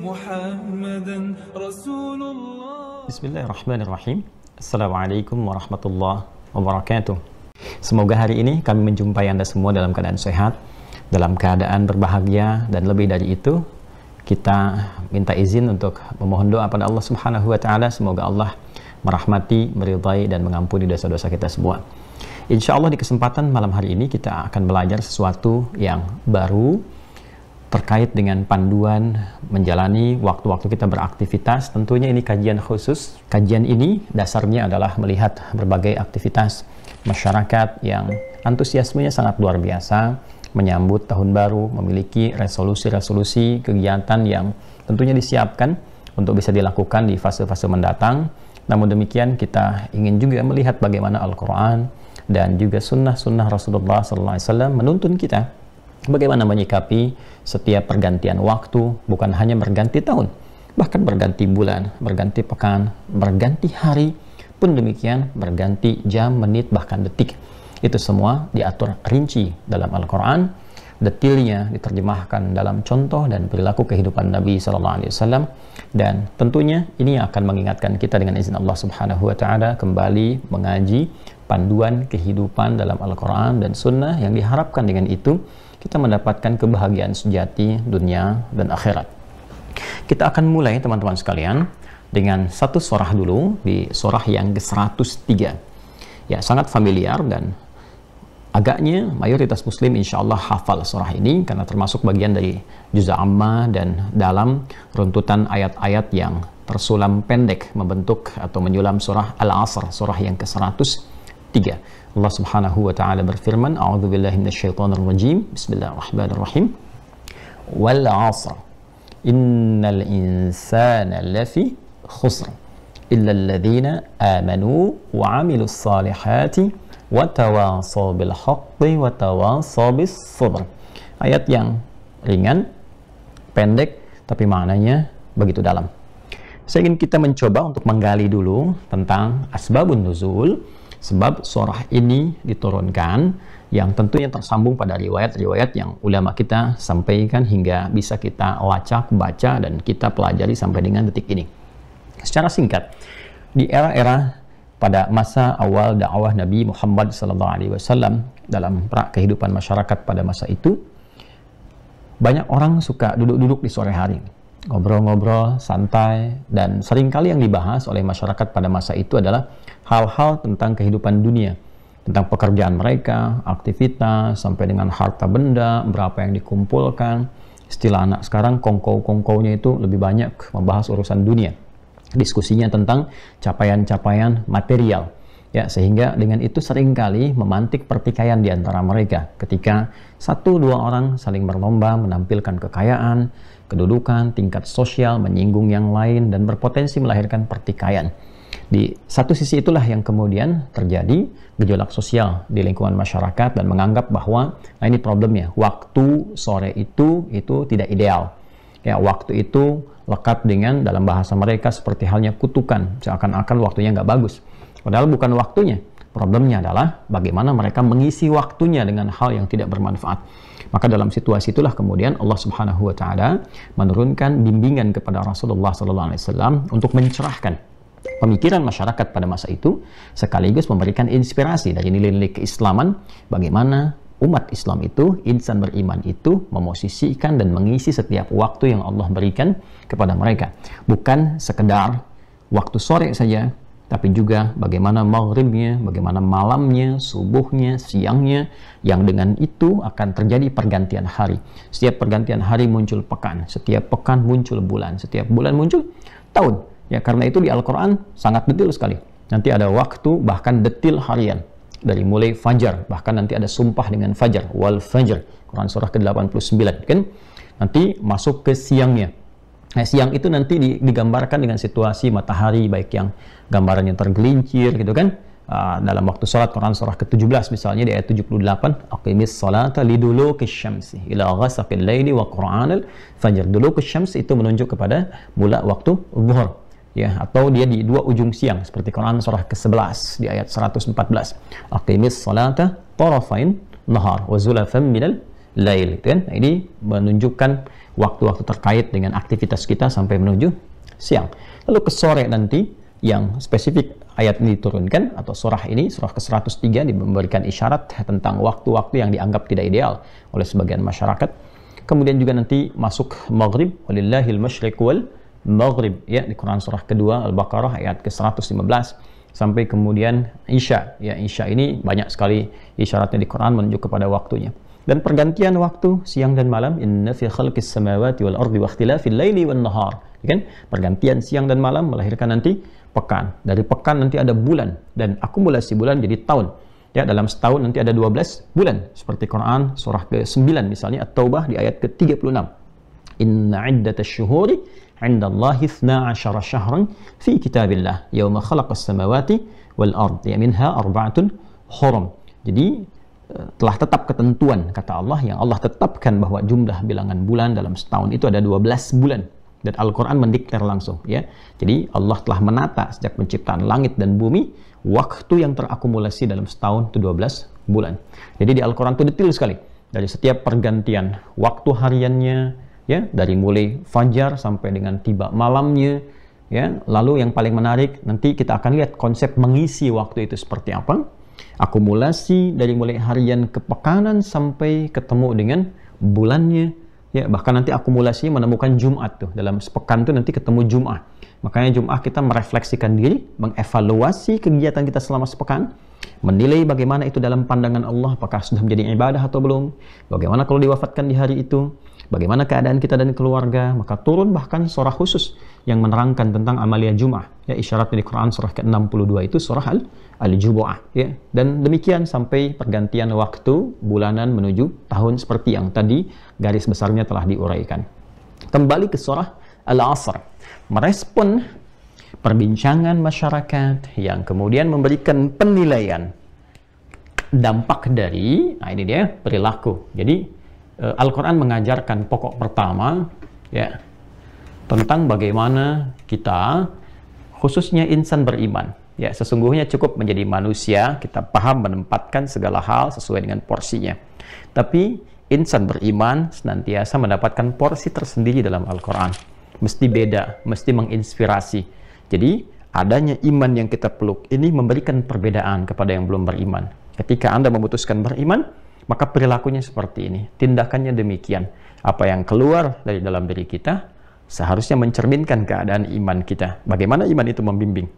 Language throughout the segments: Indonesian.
محمدا رسول الله. Bismillahirrahmanirrahim. Assalamualaikum warahmatullahi wabarakatuh. Semoga hari ini kami menjumpai Anda semua dalam keadaan sehat, dalam keadaan berbahagia, dan lebih dari itu kita minta izin untuk memohon doa pada Allah Subhanahu wa taala. Semoga Allah merahmati, meridai, dan mengampuni dosa-dosa kita semua. Insya Allah di kesempatan malam hari ini kita akan belajar sesuatu yang baru terkait dengan panduan menjalani waktu-waktu kita beraktivitas. Tentunya ini kajian khusus. Kajian ini dasarnya adalah melihat berbagai aktivitas masyarakat yang antusiasmenya sangat luar biasa menyambut tahun baru, memiliki resolusi-resolusi kegiatan yang tentunya disiapkan untuk bisa dilakukan di fase-fase mendatang. Namun demikian kita ingin juga melihat bagaimana Al-Quran dan juga sunnah-sunnah Rasulullah SAW menuntun kita bagaimana menyikapi setiap pergantian waktu, bukan hanya berganti tahun, bahkan berganti bulan, berganti pekan, berganti hari, pun demikian berganti jam, menit, bahkan detik. Itu semua diatur rinci dalam Al-Quran, detailnya diterjemahkan dalam contoh dan perilaku kehidupan Nabi SAW, dan tentunya ini akan mengingatkan kita dengan izin Allah Subhanahu wa taala kembali mengaji panduan kehidupan dalam Al-Quran dan Sunnah yang diharapkan dengan itu kita mendapatkan kebahagiaan sejati dunia dan akhirat. Kita akan mulai teman-teman sekalian dengan satu surah dulu, di surah yang ke-103. Ya, sangat familiar dan agaknya mayoritas muslim insya Allah hafal surah ini karena termasuk bagian dari juz' amma dan dalam runtutan ayat-ayat yang tersulam pendek membentuk atau menyulam surah Al-Asr, surah yang ke-103. Allah Subhanahu wa taala berfirman, a'udzubillahi minasyaitonir rajim. Bismillahirrahmanirrahim. Wal 'asr. Innal insana lafi khusr illa alladhina amanu wa 'amilus salihati wa tawasaw bil haqqi wa tawasaw bis sabr. Ayat yang ringan, pendek, tapi maknanya begitu dalam. Saya ingin kita mencoba untuk menggali dulu tentang asbabun nuzul, sebab surah ini diturunkan, yang tentunya tersambung pada riwayat-riwayat yang ulama kita sampaikan hingga bisa kita lacak, baca, dan kita pelajari sampai dengan detik ini. Secara singkat, di era-era pada masa awal dakwah Nabi Muhammad SAW dalam kehidupan masyarakat pada masa itu, banyak orang suka duduk-duduk di sore hari, ngobrol-ngobrol, santai, dan seringkali yang dibahas oleh masyarakat pada masa itu adalah hal-hal tentang kehidupan dunia, tentang pekerjaan mereka, aktivitas, sampai dengan harta benda, berapa yang dikumpulkan. Istilah anak sekarang, kongkow-kongkownya itu lebih banyak membahas urusan dunia. Diskusinya tentang capaian-capaian material. Ya, sehingga dengan itu seringkali memantik pertikaian di antara mereka ketika satu dua orang saling berlomba menampilkan kekayaan, kedudukan, tingkat sosial, menyinggung yang lain, dan berpotensi melahirkan pertikaian. Di satu sisi itulah yang kemudian terjadi gejolak sosial di lingkungan masyarakat dan menganggap bahwa nah ini problemnya, waktu sore itu tidak ideal. Ya, waktu itu lekat dengan dalam bahasa mereka seperti halnya kutukan, seakan-akan waktunya nggak bagus. Padahal bukan waktunya. Problemnya adalah bagaimana mereka mengisi waktunya dengan hal yang tidak bermanfaat. Maka dalam situasi itulah kemudian Allah Subhanahu wa taala menurunkan bimbingan kepada Rasulullah SAW untuk mencerahkan pemikiran masyarakat pada masa itu, sekaligus memberikan inspirasi dari nilai-nilai keislaman, bagaimana umat Islam itu, insan beriman itu memosisikan dan mengisi setiap waktu yang Allah berikan kepada mereka. Bukan sekedar waktu sore saja, tapi juga bagaimana maghribnya, bagaimana malamnya, subuhnya, siangnya, yang dengan itu akan terjadi pergantian hari. Setiap pergantian hari muncul pekan, setiap pekan muncul bulan, setiap bulan muncul tahun. Ya, karena itu di Al-Quran sangat detail sekali. Nanti ada waktu, bahkan detail harian. Dari mulai fajar, bahkan nanti ada sumpah dengan fajar, wal fajar, Quran surah ke-89, kan? Nanti masuk ke siangnya. Nah, siang itu nanti digambarkan dengan situasi matahari, baik yang gambarannya tergelincir, gitu kan? Dalam waktu sholat, Quran surah ke-17 misalnya di ayat 78, aqimis salata liduluki syamsi ila ghasaqil laili wa qur'anal fajr. Duluki syams itu menunjuk kepada mula waktu zuhur. Ya, atau dia di dua ujung siang seperti Quran surah ke-11 di ayat 114. Aqimis salata tarafain nahar wa zulafan minal lail, kan? Nah, ini menunjukkan waktu-waktu terkait dengan aktivitas kita sampai menuju siang. Lalu ke sore nanti yang spesifik ayat ini diturunkan, atau surah ini, surah ke-103, memberikan isyarat tentang waktu-waktu yang dianggap tidak ideal oleh sebagian masyarakat. Kemudian juga nanti masuk maghrib, walillahil masyriq wal maghrib, ya, di Quran surah kedua Al-Baqarah ayat ke-115, sampai kemudian isya. Ya, isya ini banyak sekali isyaratnya di Quran menunjuk kepada waktunya. Dan pergantian waktu siang dan malam, inna fi khalqis samawati wal ardi wa ikhtilafil laili wan nahar, kan? Pergantian siang dan malam melahirkan nanti pekan. Dari pekan nanti ada bulan, dan akumulasi bulan jadi tahun. Ya, dalam setahun nanti ada 12 bulan. Seperti Quran surah ke-9 misalnya At-Taubah di ayat ke-36. Inna iddatash syuhuri 'indallahi 12 syahran fi kitabillah yauma khalaqas samawati wal ard, ya minha arba'atun hurum. Jadi telah tetap ketentuan, kata Allah, yang Allah tetapkan bahwa jumlah bilangan bulan dalam setahun itu ada 12 bulan. Dan Al-Quran mendeklar langsung, ya. Jadi Allah telah menata sejak penciptaan langit dan bumi, waktu yang terakumulasi dalam setahun itu 12 bulan. Jadi di Al-Quran itu detail sekali. Dari setiap pergantian waktu hariannya, ya, dari mulai fajar sampai dengan tiba malamnya, ya. Lalu yang paling menarik, nanti kita akan lihat konsep mengisi waktu itu seperti apa. Akumulasi dari mulai harian ke pekanan sampai ketemu dengan bulannya. Ya, bahkan nanti akumulasi menemukan Jumat tuh. Dalam sepekan tuh nanti ketemu Jumat. Makanya Jumat kita merefleksikan diri, mengevaluasi kegiatan kita selama sepekan, menilai bagaimana itu dalam pandangan Allah, apakah sudah menjadi ibadah atau belum, bagaimana kalau diwafatkan di hari itu, bagaimana keadaan kita dan keluarga. Maka turun bahkan surah khusus yang menerangkan tentang amalia Jum'ah. Ya, isyaratnya di Quran surah ke-62 itu surah Al-Jumu'ah, ya. Dan demikian sampai pergantian waktu bulanan menuju tahun seperti yang tadi garis besarnya telah diuraikan. Kembali ke surah Al-Asr, merespon perbincangan masyarakat yang kemudian memberikan penilaian dampak dari, nah ini dia, perilaku. Jadi Al-Quran mengajarkan pokok pertama, ya, tentang bagaimana kita, khususnya insan beriman, ya, sesungguhnya cukup menjadi manusia, kita paham menempatkan segala hal sesuai dengan porsinya. Tapi insan beriman senantiasa mendapatkan porsi tersendiri dalam Al-Quran. Mesti beda, mesti menginspirasi. Jadi adanya iman yang kita peluk ini memberikan perbedaan kepada yang belum beriman. Ketika Anda memutuskan beriman, maka perilakunya seperti ini, tindakannya demikian. Apa yang keluar dari dalam diri kita seharusnya mencerminkan keadaan iman kita. Bagaimana iman itu membimbing?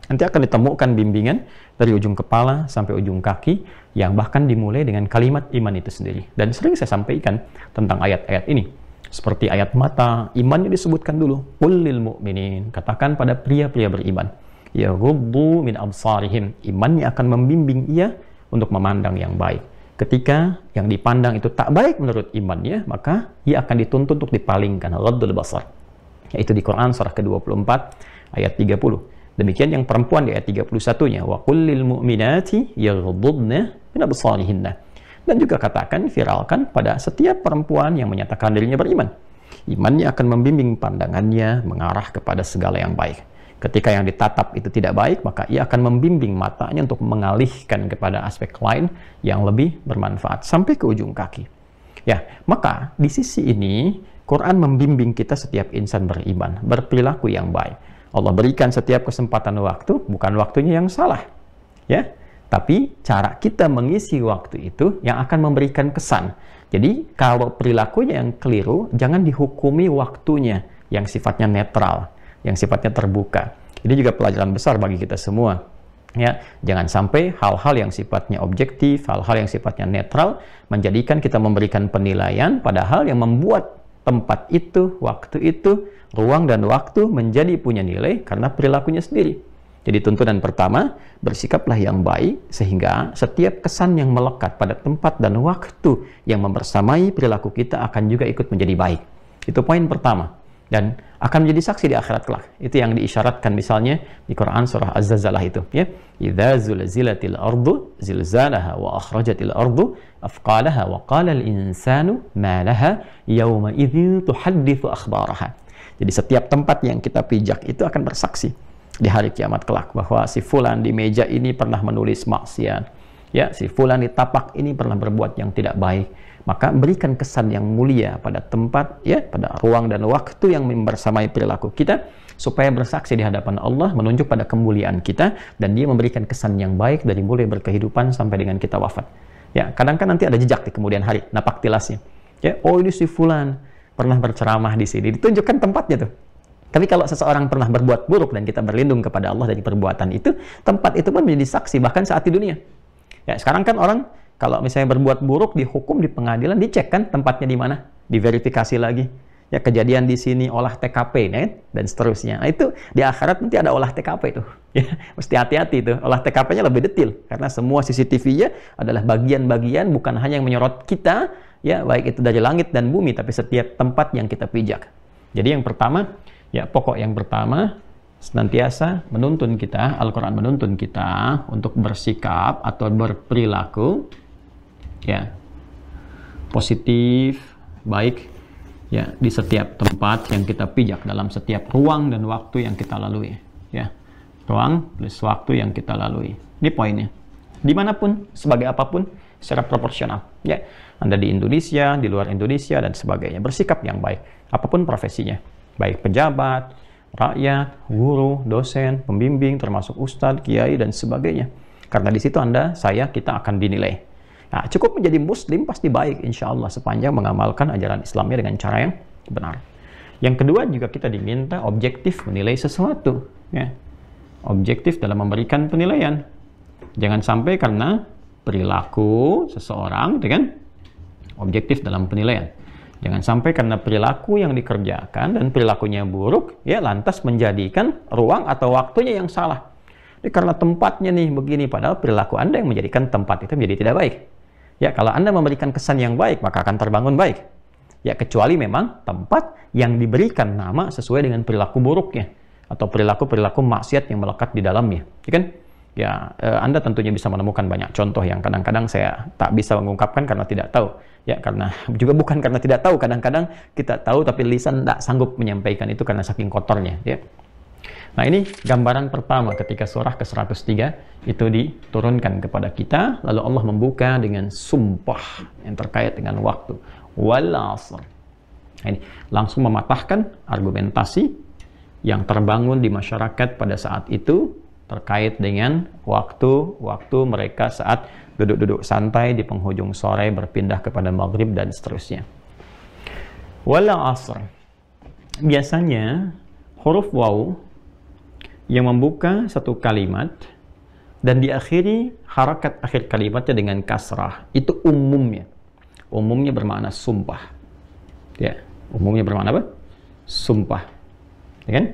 Nanti akan ditemukan bimbingan dari ujung kepala sampai ujung kaki, yang bahkan dimulai dengan kalimat iman itu sendiri. Dan sering saya sampaikan tentang ayat-ayat ini. Seperti ayat mata, imannya disebutkan dulu. Qul lil mu'minin, katakan pada pria-pria beriman, yaghuddu min absarihim, imannya akan membimbing ia untuk memandang yang baik. Ketika yang dipandang itu tak baik menurut imannya, maka ia akan dituntut untuk dipalingkan, ghaddul basar. Yaitu di Quran surah ke-24 ayat 30. Demikian yang perempuan di ayat 31-nya, wa qul lil mu'minati yaghuddna min absarihinna. Dan juga katakan, viralkan pada setiap perempuan yang menyatakan dirinya beriman. Imannya akan membimbing pandangannya mengarah kepada segala yang baik. Ketika yang ditatap itu tidak baik, maka ia akan membimbing matanya untuk mengalihkan kepada aspek lain yang lebih bermanfaat sampai ke ujung kaki. Ya, maka di sisi ini Quran membimbing kita setiap insan beriman berperilaku yang baik. Allah berikan setiap kesempatan waktu, bukan waktunya yang salah, ya, tapi cara kita mengisi waktu itu yang akan memberikan kesan. Jadi kalau perilakunya yang keliru, jangan dihukumi waktunya yang sifatnya netral, yang sifatnya terbuka. Ini juga pelajaran besar bagi kita semua. Ya, jangan sampai hal-hal yang sifatnya objektif, hal-hal yang sifatnya netral menjadikan kita memberikan penilaian, padahal yang membuat tempat itu, waktu itu, ruang dan waktu menjadi punya nilai karena perilakunya sendiri. Jadi tuntunan pertama, bersikaplah yang baik sehingga setiap kesan yang melekat pada tempat dan waktu yang membersamai perilaku kita akan juga ikut menjadi baik. Itu poin pertama. Dan akan menjadi saksi di akhirat kelak. Itu yang diisyaratkan misalnya di Quran surah Az-Zalzalah itu, ya. Idza zulzilatil ardu zilzalaha wa akhrajatil ardu afqalaha wa qala al-insanu ma laha yawma idzin tuhadditsu akhbaraha. Jadi setiap tempat yang kita pijak itu akan bersaksi di hari kiamat kelak bahwa si fulan di meja ini pernah menulis maksiat, ya si fulan di tapak ini pernah berbuat yang tidak baik, maka berikan kesan yang mulia pada tempat, ya, pada ruang dan waktu yang membersamai perilaku kita, supaya bersaksi di hadapan Allah, menunjuk pada kemuliaan kita, dan dia memberikan kesan yang baik dari mulai berkehidupan sampai dengan kita wafat. Ya, kadang kan nanti ada jejak di kemudian hari, napak tilasnya. Ya, oh ini si fulan pernah berceramah di sini, ditunjukkan tempatnya tuh. Tapi kalau seseorang pernah berbuat buruk dan kita berlindung kepada Allah dari perbuatan itu, tempat itu pun menjadi saksi bahkan saat di dunia. Ya, sekarang kan orang kalau misalnya berbuat buruk dihukum di pengadilan, dicek kan tempatnya di mana, diverifikasi lagi. Ya, kejadian di sini olah TKP dan seterusnya. Nah, itu di akhirat nanti ada olah TKP itu. Ya, mesti hati-hati itu. Olah TKP-nya lebih detail karena semua CCTV-nya adalah bagian-bagian, bukan hanya yang menyorot kita, ya, baik itu dari langit dan bumi, tapi setiap tempat yang kita pijak. Jadi yang pertama, ya, pokok yang pertama senantiasa menuntun kita, Al-Quran menuntun kita untuk bersikap atau berperilaku, ya, positif, baik, ya, di setiap tempat yang kita pijak, dalam setiap ruang dan waktu yang kita lalui, ya, ruang plus waktu yang kita lalui. Ini poinnya. Dimanapun, sebagai apapun, secara proporsional, ya. Anda di Indonesia, di luar Indonesia, dan sebagainya, bersikap yang baik, apapun profesinya, baik pejabat, rakyat, guru, dosen, pembimbing, termasuk ustadz, kiai, dan sebagainya. Karena di situ Anda, saya, kita akan dinilai. Nah, cukup menjadi muslim pasti baik, insya Allah, sepanjang mengamalkan ajaran Islamnya dengan cara yang benar. Yang kedua, juga kita diminta objektif menilai sesuatu, ya. Objektif dalam memberikan penilaian. Jangan sampai karena perilaku seseorang, gitu kan, objektif dalam penilaian. Jangan sampai karena perilaku yang dikerjakan dan perilakunya buruk, ya, lantas menjadikan ruang atau waktunya yang salah. Jadi karena tempatnya nih begini, padahal perilaku Anda yang menjadikan tempat itu menjadi tidak baik. Ya, kalau Anda memberikan kesan yang baik, maka akan terbangun baik. Ya, kecuali memang tempat yang diberikan nama sesuai dengan perilaku buruknya atau perilaku-perilaku maksiat yang melekat di dalamnya. Ya kan? Ya, Anda tentunya bisa menemukan banyak contoh yang kadang-kadang saya tak bisa mengungkapkan karena tidak tahu. Ya, karena juga bukan karena tidak tahu, kadang-kadang kita tahu tapi lisan tidak sanggup menyampaikan itu karena saking kotornya, ya. Nah, ini gambaran pertama ketika surah ke-103 itu diturunkan kepada kita, lalu Allah membuka dengan sumpah yang terkait dengan waktu. Wal 'asr. Nah, ini langsung mematahkan argumentasi yang terbangun di masyarakat pada saat itu terkait dengan waktu mereka saat duduk-duduk santai di penghujung sore berpindah kepada maghrib dan seterusnya. Wal 'asr. Biasanya huruf waw yang membuka satu kalimat dan diakhiri harakat akhir kalimatnya dengan kasrah, itu umumnya bermakna sumpah. Ya, umumnya bermakna apa? Sumpah. Ya kan?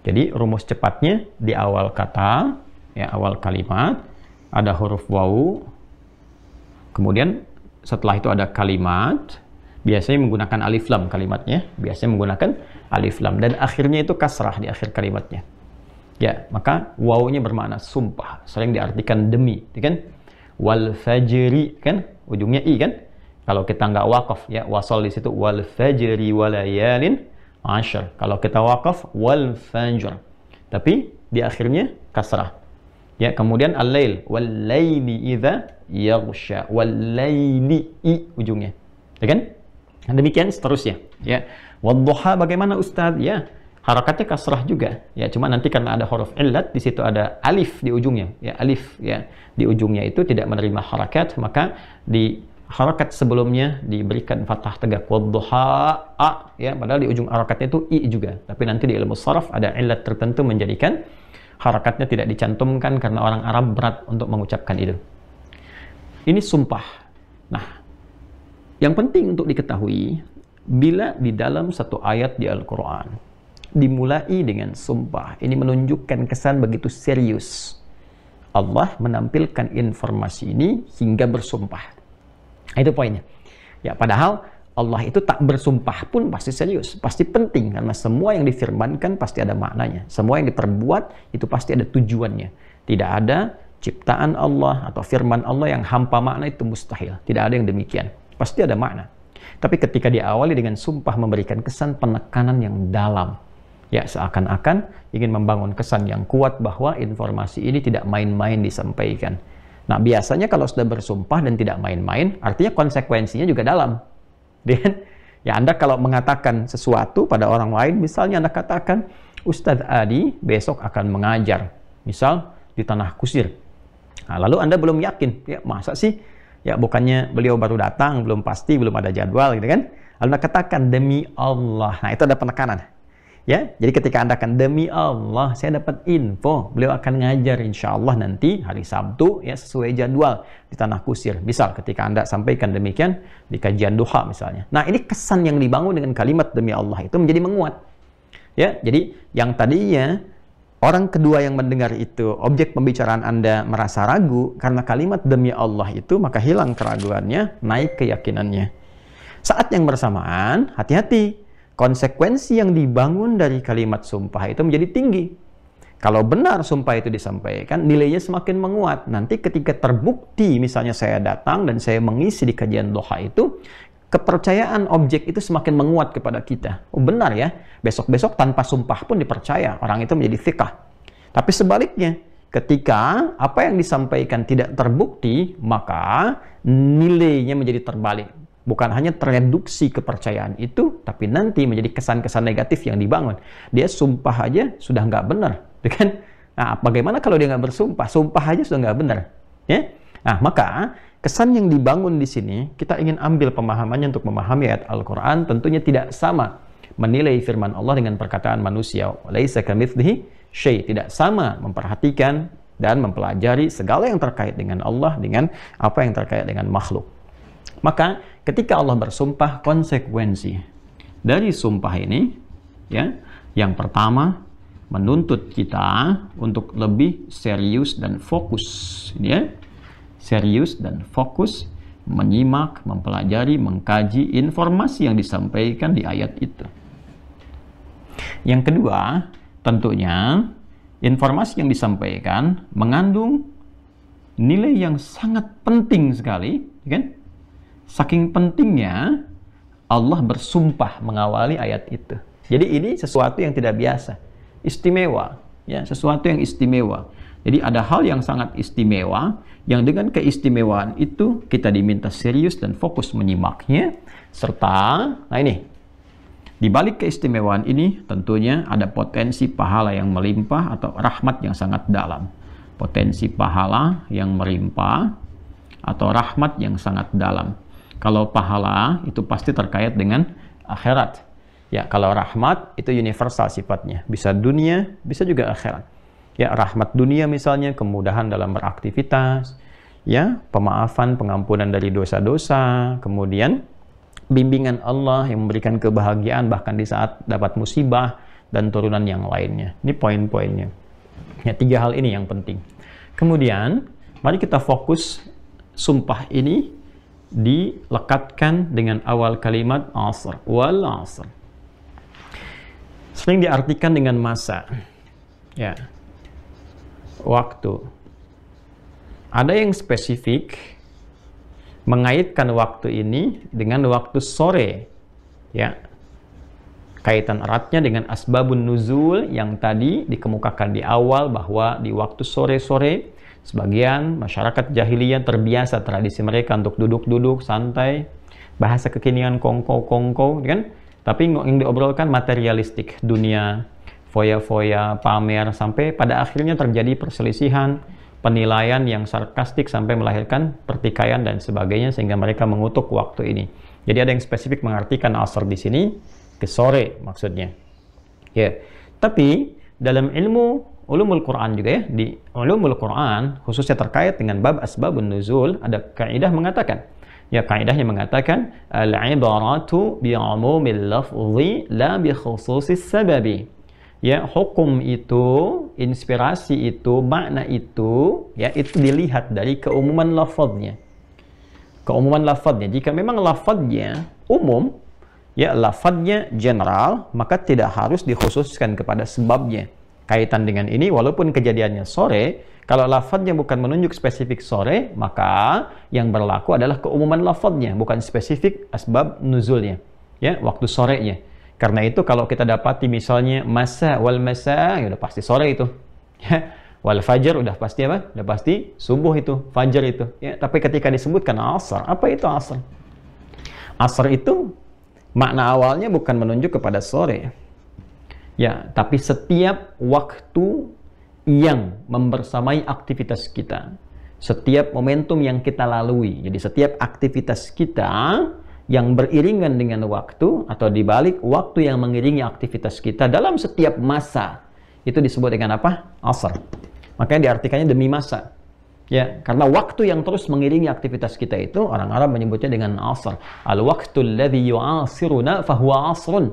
Jadi rumus cepatnya di awal kata, ya, awal kalimat ada huruf waw, kemudian setelah itu ada kalimat, biasanya menggunakan alif lam kalimatnya, biasanya menggunakan alif lam, dan akhirnya itu kasrah di akhir kalimatnya. Ya, maka wawnya bermakna sumpah, sering diartikan demi, kan? Wal fajri, kan? Ujungnya i, kan? Kalau kita nggak wakaf, ya, wasal di situ wal fajri walayalin ashar. Kalau kita wakaf wal fajr, tapi di akhirnya kasrah. Ya, kemudian al-lail, wal laili idza yaghsha, wal laili i ujungnya. Ya kan? Demikian seterusnya, ya. Wadduha bagaimana Ustaz? Ya, harakatnya kasrah juga. Ya, cuma nanti karena ada huruf illat di situ ada alif di ujungnya. Ya, alif, ya, di ujungnya itu tidak menerima harakat, maka di harakat sebelumnya diberikan fathah tegak, wadduha a, ya, padahal di ujung harakatnya itu i juga. Tapi nanti di ilmu sharaf ada illat tertentu menjadikan harakatnya tidak dicantumkan karena orang Arab berat untuk mengucapkan itu. Ini sumpah. Nah, yang penting untuk diketahui, bila di dalam satu ayat di Al-Quran dimulai dengan sumpah, ini menunjukkan kesan begitu serius. Allah menampilkan informasi ini hingga bersumpah. Itu poinnya. Ya, padahal Allah itu tak bersumpah pun pasti serius, pasti penting, karena semua yang difirmankan pasti ada maknanya. Semua yang diperbuat itu pasti ada tujuannya. Tidak ada ciptaan Allah atau firman Allah yang hampa makna, itu mustahil. Tidak ada yang demikian. Pasti ada makna. Tapi ketika diawali dengan sumpah memberikan kesan penekanan yang dalam. Ya, seakan-akan ingin membangun kesan yang kuat bahwa informasi ini tidak main-main disampaikan. Nah, biasanya kalau sudah bersumpah dan tidak main-main, artinya konsekuensinya juga dalam. Dan ya, Anda kalau mengatakan sesuatu pada orang lain, misalnya Anda katakan, Ustadz Adi besok akan mengajar, misal di Tanah Kusir. Nah, lalu Anda belum yakin, ya masa sih? Ya bukannya beliau baru datang, belum pasti, belum ada jadwal gitu kan? Lalu Anda katakan demi Allah. Nah, itu ada penekanan. Ya, jadi ketika Anda akan demi Allah, saya dapat info, beliau akan ngajar insya Allah nanti hari Sabtu ya sesuai jadwal di Tanah Kusir. Misal ketika Anda sampaikan demikian di kajian duha misalnya. Nah, ini kesan yang dibangun dengan kalimat demi Allah itu menjadi menguat. Ya, jadi yang tadinya orang kedua yang mendengar itu, objek pembicaraan Anda merasa ragu karena kalimat demi Allah itu, maka hilang keraguannya, naik keyakinannya. Saat yang bersamaan, hati-hati. Konsekuensi yang dibangun dari kalimat sumpah itu menjadi tinggi. Kalau benar sumpah itu disampaikan, nilainya semakin menguat. Nanti ketika terbukti, misalnya saya datang dan saya mengisi di kajian doha itu, kepercayaan objek itu semakin menguat kepada kita. Oh benar ya, besok-besok tanpa sumpah pun dipercaya, orang itu menjadi thiqah. Tapi sebaliknya, ketika apa yang disampaikan tidak terbukti, maka nilainya menjadi terbalik. Bukan hanya tereduksi kepercayaan itu, tapi nanti menjadi kesan-kesan negatif yang dibangun. Dia sumpah aja sudah nggak benar, kan? Nah, bagaimana kalau dia nggak bersumpah? Sumpah aja sudah nggak benar, ya? Nah, maka kesan yang dibangun di sini, kita ingin ambil pemahamannya untuk memahami ayat Al-Quran, tentunya tidak sama menilai firman Allah dengan perkataan manusia. Laisa kamitslihi syai', tidak sama memperhatikan dan mempelajari segala yang terkait dengan Allah dengan apa yang terkait dengan makhluk. Maka ketika Allah bersumpah, konsekuensi dari sumpah ini, ya, yang pertama menuntut kita untuk lebih serius dan fokus, ya, serius dan fokus menyimak, mempelajari, mengkaji informasi yang disampaikan di ayat itu. Yang kedua, tentunya informasi yang disampaikan mengandung nilai yang sangat penting sekali, kan? Saking pentingnya Allah bersumpah mengawali ayat itu. Jadi ini sesuatu yang tidak biasa, istimewa, ya, sesuatu yang istimewa. Jadi ada hal yang sangat istimewa, yang dengan keistimewaan itu kita diminta serius dan fokus menyimaknya, serta, nah ini, di balik keistimewaan ini tentunya ada potensi pahala yang melimpah atau rahmat yang sangat dalam. Potensi pahala yang melimpah atau rahmat yang sangat dalam. Kalau pahala itu pasti terkait dengan akhirat. Ya, kalau rahmat itu universal sifatnya. Bisa dunia, bisa juga akhirat. Ya, rahmat dunia misalnya kemudahan dalam beraktivitas, ya, pemaafan, pengampunan dari dosa-dosa, kemudian bimbingan Allah yang memberikan kebahagiaan bahkan di saat dapat musibah dan turunan yang lainnya. Ini poin-poinnya. Ya, 3 hal ini yang penting. Kemudian, mari kita fokus sumpah ini dilekatkan dengan awal kalimat asr, wal asr. Sering diartikan dengan masa, ya, waktu. Ada yang spesifik mengaitkan waktu ini dengan waktu sore, ya. Kaitan eratnya dengan asbabun nuzul yang tadi dikemukakan di awal, bahwa di waktu sore-sore sebagian masyarakat jahiliyah terbiasa tradisi mereka untuk duduk-duduk santai, bahasa kekinian kongko-kongko, kan? Tapi yang diobrolkan materialistik, dunia, foya-foya, pamer, sampai pada akhirnya terjadi perselisihan, penilaian yang sarkastik sampai melahirkan pertikaian dan sebagainya, sehingga mereka mengutuk waktu ini. Jadi ada yang spesifik mengartikan asar di sini ke sore maksudnya. Ya. Tapi dalam ilmu ulumul Quran juga, ya, di ulumul Quran khususnya terkait dengan bab asbabun nuzul, ada kaidah mengatakan, ya, kaidahnya mengatakan al-ibaratu bi'umumil lafzi la bi khususis sababi. Ya, hukum itu, inspirasi itu, makna itu, ya, itu dilihat dari keumuman lafaznya. Keumuman lafaznya. Jika memang lafaznya umum, ya, lafaznya general, maka tidak harus dikhususkan kepada sebabnya. Kaitan dengan ini, walaupun kejadiannya sore, kalau lafadznya bukan menunjuk spesifik sore, maka yang berlaku adalah keumuman lafadznya, bukan spesifik asbab nuzulnya, ya, waktu sorenya. Karena itu kalau kita dapati misalnya masa wal masa, ya udah pasti sore itu. Ya, Wal fajar udah pasti apa? Udah pasti subuh itu, fajar itu. Ya, tapi ketika disebutkan asar, apa itu asar? Asar itu makna awalnya bukan menunjuk kepada sore. Ya, tapi setiap waktu yang membersamai aktivitas kita. Setiap momentum yang kita lalui. Jadi setiap aktivitas kita yang beriringan dengan waktu atau dibalik waktu yang mengiringi aktivitas kita dalam setiap masa. Itu disebut dengan apa? Asar. Makanya diartikannya demi masa. Ya, karena waktu yang terus mengiringi aktivitas kita itu orang Arab menyebutnya dengan asar. Al-waqtul ladzi yu'asiruna fahuwa asrun.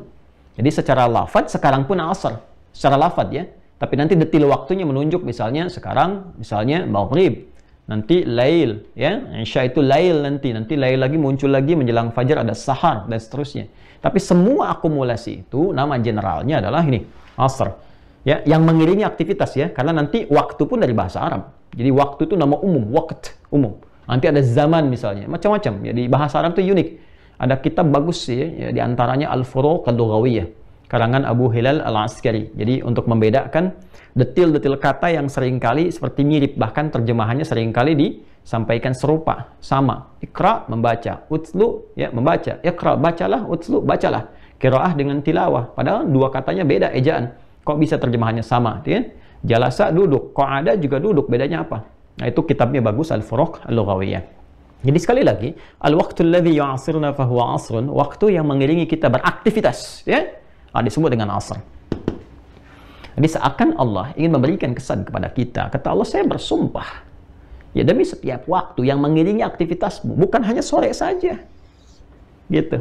Jadi secara lafaz sekarang pun asar. Secara lafaz ya. Tapi nanti detil waktunya menunjuk misalnya sekarang misalnya maghrib. Nanti lail ya. Isya itu lail nanti lail lagi muncul lagi menjelang fajar ada sahar dan seterusnya. Tapi semua akumulasi itu nama generalnya adalah ini, asar. Ya, yang mengiringi aktivitas ya, karena nanti waktu pun dari bahasa Arab. Jadi waktu itu nama umum, waqt umum. Nanti ada zaman misalnya, macam-macam. Ya, di bahasa Arab itu unik. Ada kitab bagus ya, di antaranya Al-Furuq Al-Lughawiyah, karangan Abu Hilal Al-Askari. Jadi untuk membedakan detil-detil kata yang seringkali seperti mirip, bahkan terjemahannya seringkali disampaikan serupa, sama. Iqra membaca, utslu ya membaca, iqra bacalah, utslu bacalah. Qiraah dengan tilawah, padahal dua katanya beda ejaan. Kok bisa terjemahannya sama? Ya? Jalasa duduk, qa'ada juga duduk, bedanya apa? Nah, itu kitabnya bagus, Al-Furuq Al-Lughawiyah. Jadi sekali lagi, al-waqtul ladzi yu'asiruna fahuwa asrun, waktu yang mengiringi kita beraktivitas, ya? Disebut dengan asr. Jadi seakan Allah ingin memberikan kesan kepada kita, kata Allah, saya bersumpah ya demi setiap waktu yang mengiringi aktivitasmu, bukan hanya sore saja. Gitu.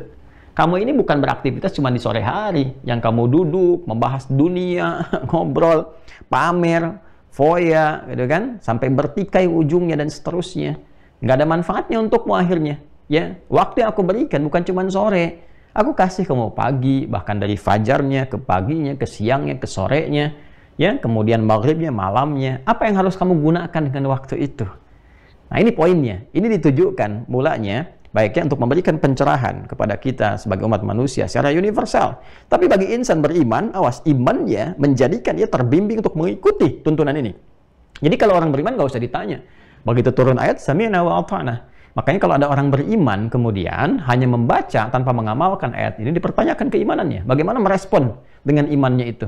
Kamu ini bukan beraktivitas cuma di sore hari, yang kamu duduk, membahas dunia, ngobrol, pamer, foya, gitu kan, sampai bertikai ujungnya dan seterusnya. Nggak ada manfaatnya untukmu akhirnya. Ya, waktu yang aku berikan bukan cuma sore, aku kasih kamu pagi, bahkan dari fajarnya ke paginya, ke siangnya, ke sorenya, ya, kemudian maghribnya, malamnya. Apa yang harus kamu gunakan dengan waktu itu? Nah, ini poinnya. Ini ditujukan mulanya baiknya untuk memberikan pencerahan kepada kita sebagai umat manusia secara universal. Tapi bagi insan beriman, awas, imannya menjadikan ia terbimbing untuk mengikuti tuntunan ini. Jadi kalau orang beriman nggak usah ditanya. Begitu turun ayat, sami'na wa ata'na. Makanya kalau ada orang beriman kemudian hanya membaca tanpa mengamalkan ayat ini, dipertanyakan keimanannya. Bagaimana merespon dengan imannya itu?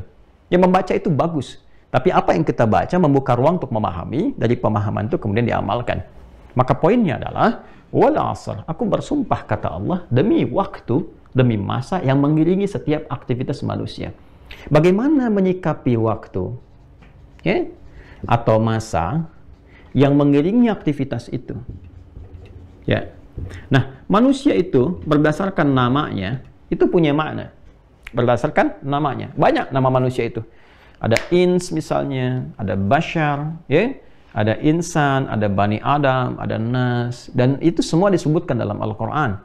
Yang membaca itu bagus. Tapi apa yang kita baca membuka ruang untuk memahami, dari pemahaman itu kemudian diamalkan. Maka poinnya adalah wal asr, aku bersumpah kata Allah demi waktu, demi masa yang mengiringi setiap aktivitas manusia. Bagaimana menyikapi waktu ya? Atau masa yang mengiringi aktivitas itu? Ya. Nah, manusia itu berdasarkan namanya itu punya makna. Berdasarkan namanya. Banyak nama manusia itu. Ada ins misalnya, ada bashar, ya. Ada insan, ada bani Adam, ada nas, dan itu semua disebutkan dalam Al-Quran.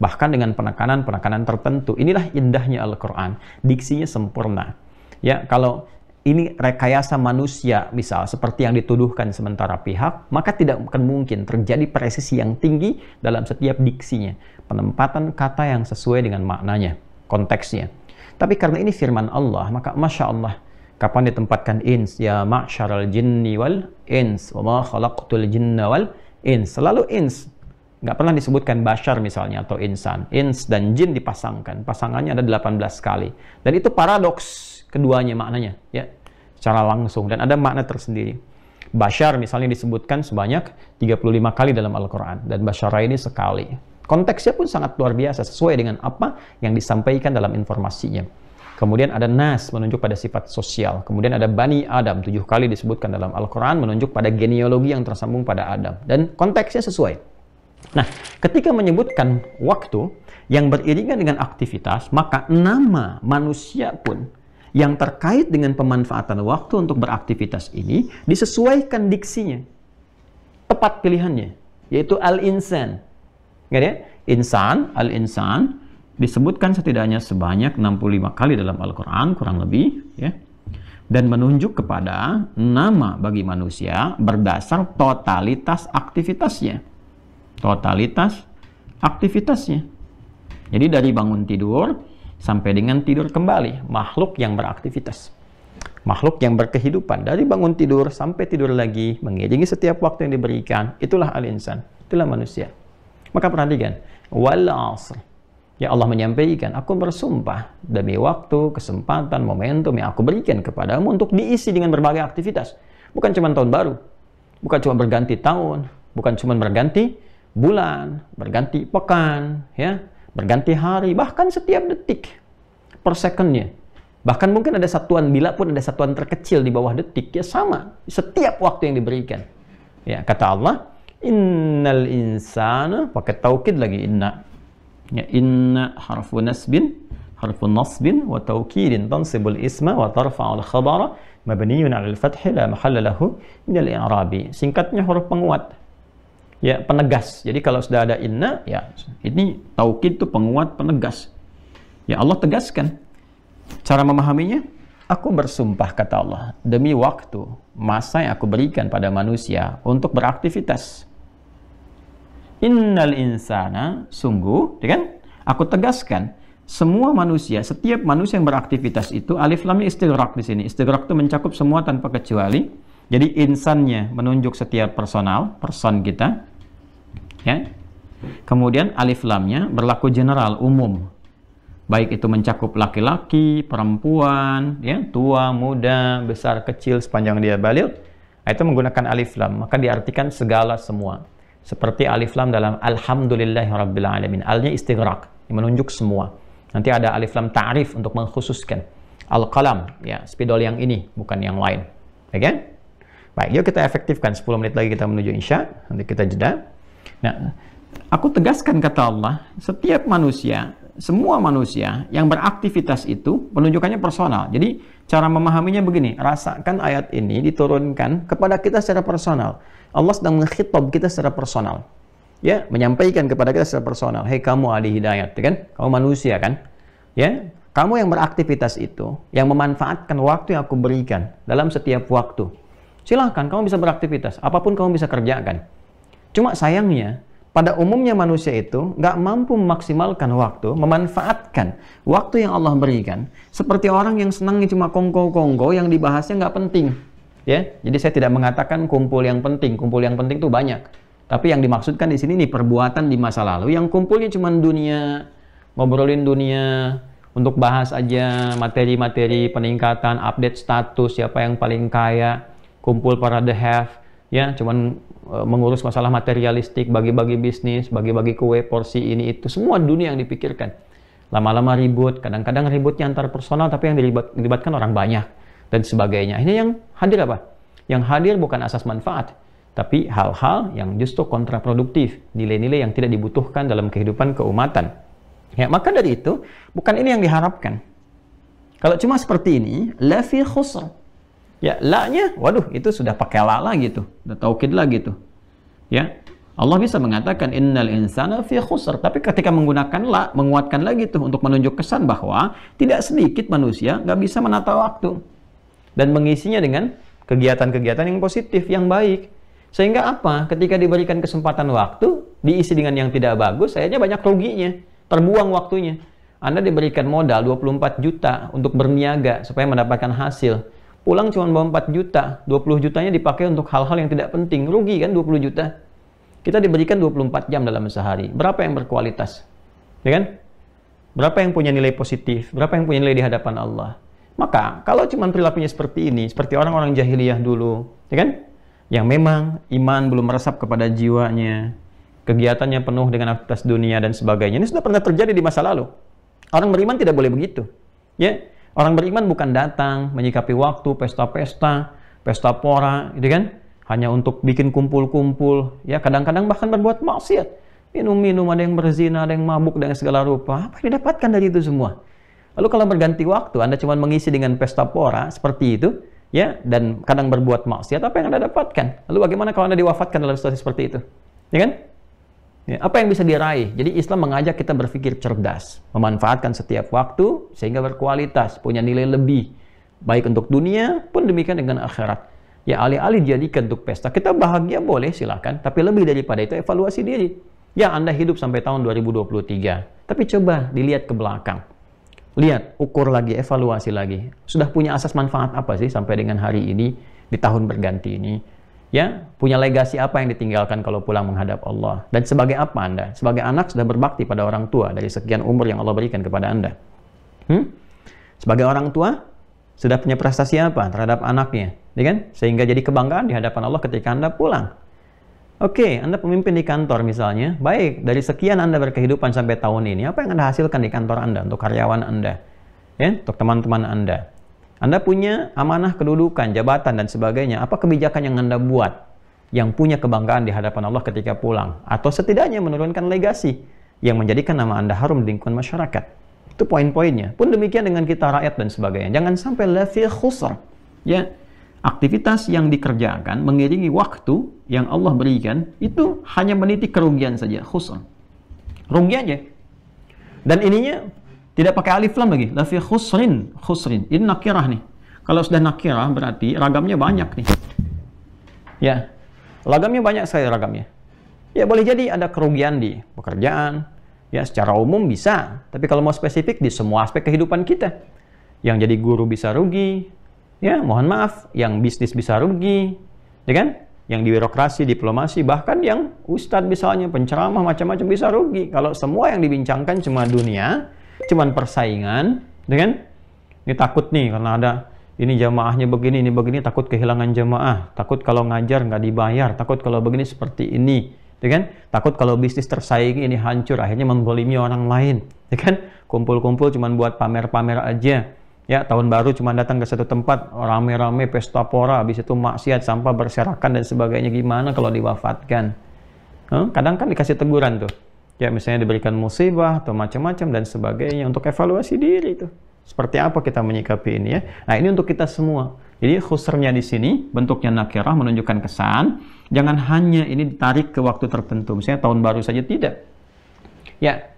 Bahkan dengan penekanan-penekanan tertentu. Inilah indahnya Al-Quran. Diksinya sempurna. Ya, kalau ini rekayasa manusia, misal seperti yang dituduhkan sementara pihak, maka tidak akan mungkin terjadi presisi yang tinggi dalam setiap diksinya. Penempatan kata yang sesuai dengan maknanya, konteksnya. Tapi karena ini firman Allah, maka Masya Allah, kapan ditempatkan ins, ya ma'syaral jinni wal ins, wa ma khalaqtul jinna wal ins. Selalu ins. Nggak pernah disebutkan bashar misalnya atau insan. Ins dan jin dipasangkan. Pasangannya ada 18 kali. Dan itu paradoks keduanya maknanya, ya. Secara langsung. Dan ada makna tersendiri. Bashar misalnya disebutkan sebanyak 35 kali dalam Al-Quran. Dan bashara ini sekali. Konteksnya pun sangat luar biasa. Sesuai dengan apa yang disampaikan dalam informasinya. Kemudian ada nas, menunjuk pada sifat sosial. Kemudian ada bani Adam, 7 kali disebutkan dalam Al-Quran, menunjuk pada genealogi yang tersambung pada Adam. Dan konteksnya sesuai. Nah, ketika menyebutkan waktu yang beriringan dengan aktivitas, maka nama manusia pun yang terkait dengan pemanfaatan waktu untuk beraktivitas ini disesuaikan diksinya. Tepat pilihannya, yaitu al-insan. Nggak ya? Insan, al-insan, disebutkan setidaknya sebanyak 65 kali dalam Al-Quran, kurang lebih, ya, dan menunjuk kepada nama bagi manusia berdasar totalitas aktivitasnya. Totalitas aktivitasnya. Jadi dari bangun tidur sampai dengan tidur kembali, makhluk yang beraktivitas. Makhluk yang berkehidupan dari bangun tidur sampai tidur lagi, mengiringi setiap waktu yang diberikan, itulah al-insan, itulah manusia. Maka perhatikan, wal 'asr. Ya Allah menyampaikan, aku bersumpah demi waktu, kesempatan, momentum yang aku berikan kepadamu untuk diisi dengan berbagai aktivitas. Bukan cuma tahun baru, bukan cuma berganti tahun, bukan cuma berganti bulan, berganti pekan, ya, berganti hari, bahkan setiap detik per secondnya. Bahkan mungkin ada satuan, bila pun ada satuan terkecil di bawah detik, ya sama, setiap waktu yang diberikan. Ya, kata Allah, innal insana, pakai taukid lagi, inna. Ya, inna harfu nasbin, harfu nasbin, wa taukidin tansibul isma, wa tarfa'ul khabara, mabniyun 'alal fathi, la mahalla lahu minal i'rabi. Singkatnya huruf penguat. Ya, penegas. Jadi kalau sudah ada inna, ya ini taukid itu penguat, penegas. Ya, Allah tegaskan. Cara memahaminya, aku bersumpah, kata Allah, demi waktu, masa yang aku berikan pada manusia untuk beraktivitas. Innal insana, sungguh, ya kan? Aku tegaskan, semua manusia, setiap manusia yang beraktivitas itu, alif lamnya istighraq di sini. Istighraq itu mencakup semua tanpa kecuali. Jadi insannya menunjuk setiap personal, person kita. Ya. Kemudian alif lamnya berlaku general, umum. Baik itu mencakup laki-laki, perempuan, ya, tua, muda, besar, kecil, sepanjang dia baligh. Itu menggunakan alif lam, maka diartikan segala semua. Seperti alif lam dalam alhamdulillahirabbil alamin. Alnya istighraq, yang menunjuk semua. Nanti ada alif lam ta'rif untuk mengkhususkan. Al-qalam, ya, spidol yang ini, bukan yang lain. Oke? Okay? Baik, yuk kita efektifkan. 10 menit lagi kita menuju Isya. Nanti kita jeda. Nah, aku tegaskan, kata Allah, setiap manusia, semua manusia yang beraktivitas itu penunjukannya personal. Jadi cara memahaminya begini, rasakan ayat ini diturunkan kepada kita secara personal. Allah sedang mengkhitab kita secara personal. Ya, menyampaikan kepada kita secara personal. Hei kamu ahli hidayat, kan? Kamu manusia kan? Ya, kamu yang beraktivitas itu, yang memanfaatkan waktu yang aku berikan dalam setiap waktu. Silahkan, kamu bisa beraktivitas, apapun kamu bisa kerjakan. Cuma sayangnya, pada umumnya manusia itu nggak mampu memaksimalkan waktu, memanfaatkan waktu yang Allah berikan. Seperti orang yang senangnya cuma kongko-kongko, yang dibahasnya nggak penting. Ya, jadi saya tidak mengatakan kumpul yang penting itu banyak. Tapi yang dimaksudkan di sini nih perbuatan di masa lalu yang kumpulnya cuma dunia, ngobrolin dunia, untuk bahas aja materi-materi peningkatan, update status, siapa yang paling kaya, kumpul para the have, ya, cuman mengurus masalah materialistik, bagi-bagi bisnis, bagi-bagi kue, porsi ini itu, semua dunia yang dipikirkan. Lama-lama ribut, kadang-kadang ributnya antar personal, tapi yang dilibatkan orang banyak, dan sebagainya. Ini yang hadir apa? Yang hadir bukan asas manfaat, tapi hal-hal yang justru kontraproduktif, nilai-nilai yang tidak dibutuhkan dalam kehidupan keumatan. Ya, maka dari itu, bukan ini yang diharapkan. Kalau cuma seperti ini, la fi khusr. Ya, la-nya, waduh, itu sudah pakai la lagi tuh, udah taukid lagi tuh. Ya, Allah bisa mengatakan innal insana fi khusr, tapi ketika menggunakan la, menguatkan lagi tuh untuk menunjuk kesan bahwa tidak sedikit manusia nggak bisa menata waktu dan mengisinya dengan kegiatan-kegiatan yang positif, yang baik. Sehingga apa? Ketika diberikan kesempatan waktu, diisi dengan yang tidak bagus, sayangnya banyak ruginya, terbuang waktunya. Anda diberikan modal 24 juta untuk berniaga supaya mendapatkan hasil. Pulang cuma bawa 4 juta, 20 jutanya dipakai untuk hal-hal yang tidak penting. Rugi kan 20 juta? Kita diberikan 24 jam dalam sehari. Berapa yang berkualitas? Ya kan? Berapa yang punya nilai positif? Berapa yang punya nilai di hadapan Allah? Maka, kalau cuma perilakunya seperti ini, seperti orang-orang jahiliyah dulu, ya kan? Yang memang iman belum meresap kepada jiwanya, kegiatannya penuh dengan aktivitas dunia dan sebagainya. Ini sudah pernah terjadi di masa lalu. Orang beriman tidak boleh begitu. Ya, orang beriman bukan datang menyikapi waktu pesta-pesta, pesta pora, gitu kan? Hanya untuk bikin kumpul-kumpul, ya kadang-kadang bahkan berbuat maksiat. Minum-minum, ada yang berzina, ada yang mabuk dengan segala rupa. Apa yang didapatkan dari itu semua? Lalu kalau berganti waktu, Anda cuma mengisi dengan pesta pora seperti itu, ya, dan kadang berbuat maksiat, apa yang Anda dapatkan? Lalu bagaimana kalau Anda diwafatkan dalam situasi seperti itu? Ya kan? Ya, apa yang bisa diraih? Jadi Islam mengajak kita berpikir cerdas, memanfaatkan setiap waktu sehingga berkualitas, punya nilai lebih, baik untuk dunia pun demikian dengan akhirat. Ya, alih-alih jadikan untuk pesta, kita bahagia boleh silahkan, tapi lebih daripada itu evaluasi diri. Ya, Anda hidup sampai tahun 2023, tapi coba dilihat ke belakang. Lihat, ukur lagi, evaluasi lagi. Sudah punya asas manfaat apa sih sampai dengan hari ini, di tahun berganti ini? Ya, punya legasi apa yang ditinggalkan kalau pulang menghadap Allah? Dan sebagai apa Anda? Sebagai anak sudah berbakti pada orang tua dari sekian umur yang Allah berikan kepada Anda. Sebagai orang tua, sudah punya prestasi apa terhadap anaknya? Ya kan? Sehingga jadi kebanggaan di hadapan Allah ketika Anda pulang. Oke, Anda pemimpin di kantor misalnya. Baik, dari sekian Anda berkehidupan sampai tahun ini, apa yang Anda hasilkan di kantor Anda, untuk karyawan Anda, ya, untuk teman-teman Anda? Anda punya amanah kedudukan, jabatan, dan sebagainya. Apa kebijakan yang Anda buat yang punya kebanggaan di hadapan Allah ketika pulang? Atau setidaknya menurunkan legasi yang menjadikan nama Anda harum di lingkungan masyarakat. Itu poin-poinnya. Pun demikian dengan kita rakyat dan sebagainya. Jangan sampai lafi khusr. Ya, aktivitas yang dikerjakan mengiringi waktu yang Allah berikan itu hanya meniti kerugian saja, khusr. Rugi aja. Dan ininya tidak pakai alif lam lagi, lafi khusrin, khusrin. Ini nakirah nih. Kalau sudah nakirah berarti ragamnya banyak nih. Ya, ragamnya banyak saya ragamnya. Ya boleh jadi ada kerugian di pekerjaan, ya secara umum bisa. Tapi kalau mau spesifik di semua aspek kehidupan kita, yang jadi guru bisa rugi, ya mohon maaf, yang bisnis bisa rugi, ya kan? Yang di birokrasi, diplomasi, bahkan yang ustadz misalnya, penceramah macam-macam bisa rugi. Kalau semua yang dibincangkan cuma dunia, cuma persaingan, ya kan? Ini takut nih karena ada ini jamaahnya begini, ini begini, takut kehilangan jamaah, takut kalau ngajar nggak dibayar, takut kalau begini seperti ini, ya kan? Takut kalau bisnis tersaingi ini hancur, akhirnya menggolimi orang lain, ya kan? Kumpul-kumpul cuma buat pamer-pamer aja. Ya, tahun baru cuma datang ke satu tempat, rame-rame pesta pora, habis itu maksiat, sampah berserakan dan sebagainya. Gimana kalau diwafatkan? Kadang kan dikasih teguran tuh. Ya, misalnya diberikan musibah atau macam-macam dan sebagainya, untuk evaluasi diri tuh. Seperti apa kita menyikapi ini ya? Nah, ini untuk kita semua. Jadi khusrnya di sini bentuknya nakirah, menunjukkan kesan. Jangan hanya ini ditarik ke waktu tertentu. Misalnya tahun baru saja, tidak. Ya,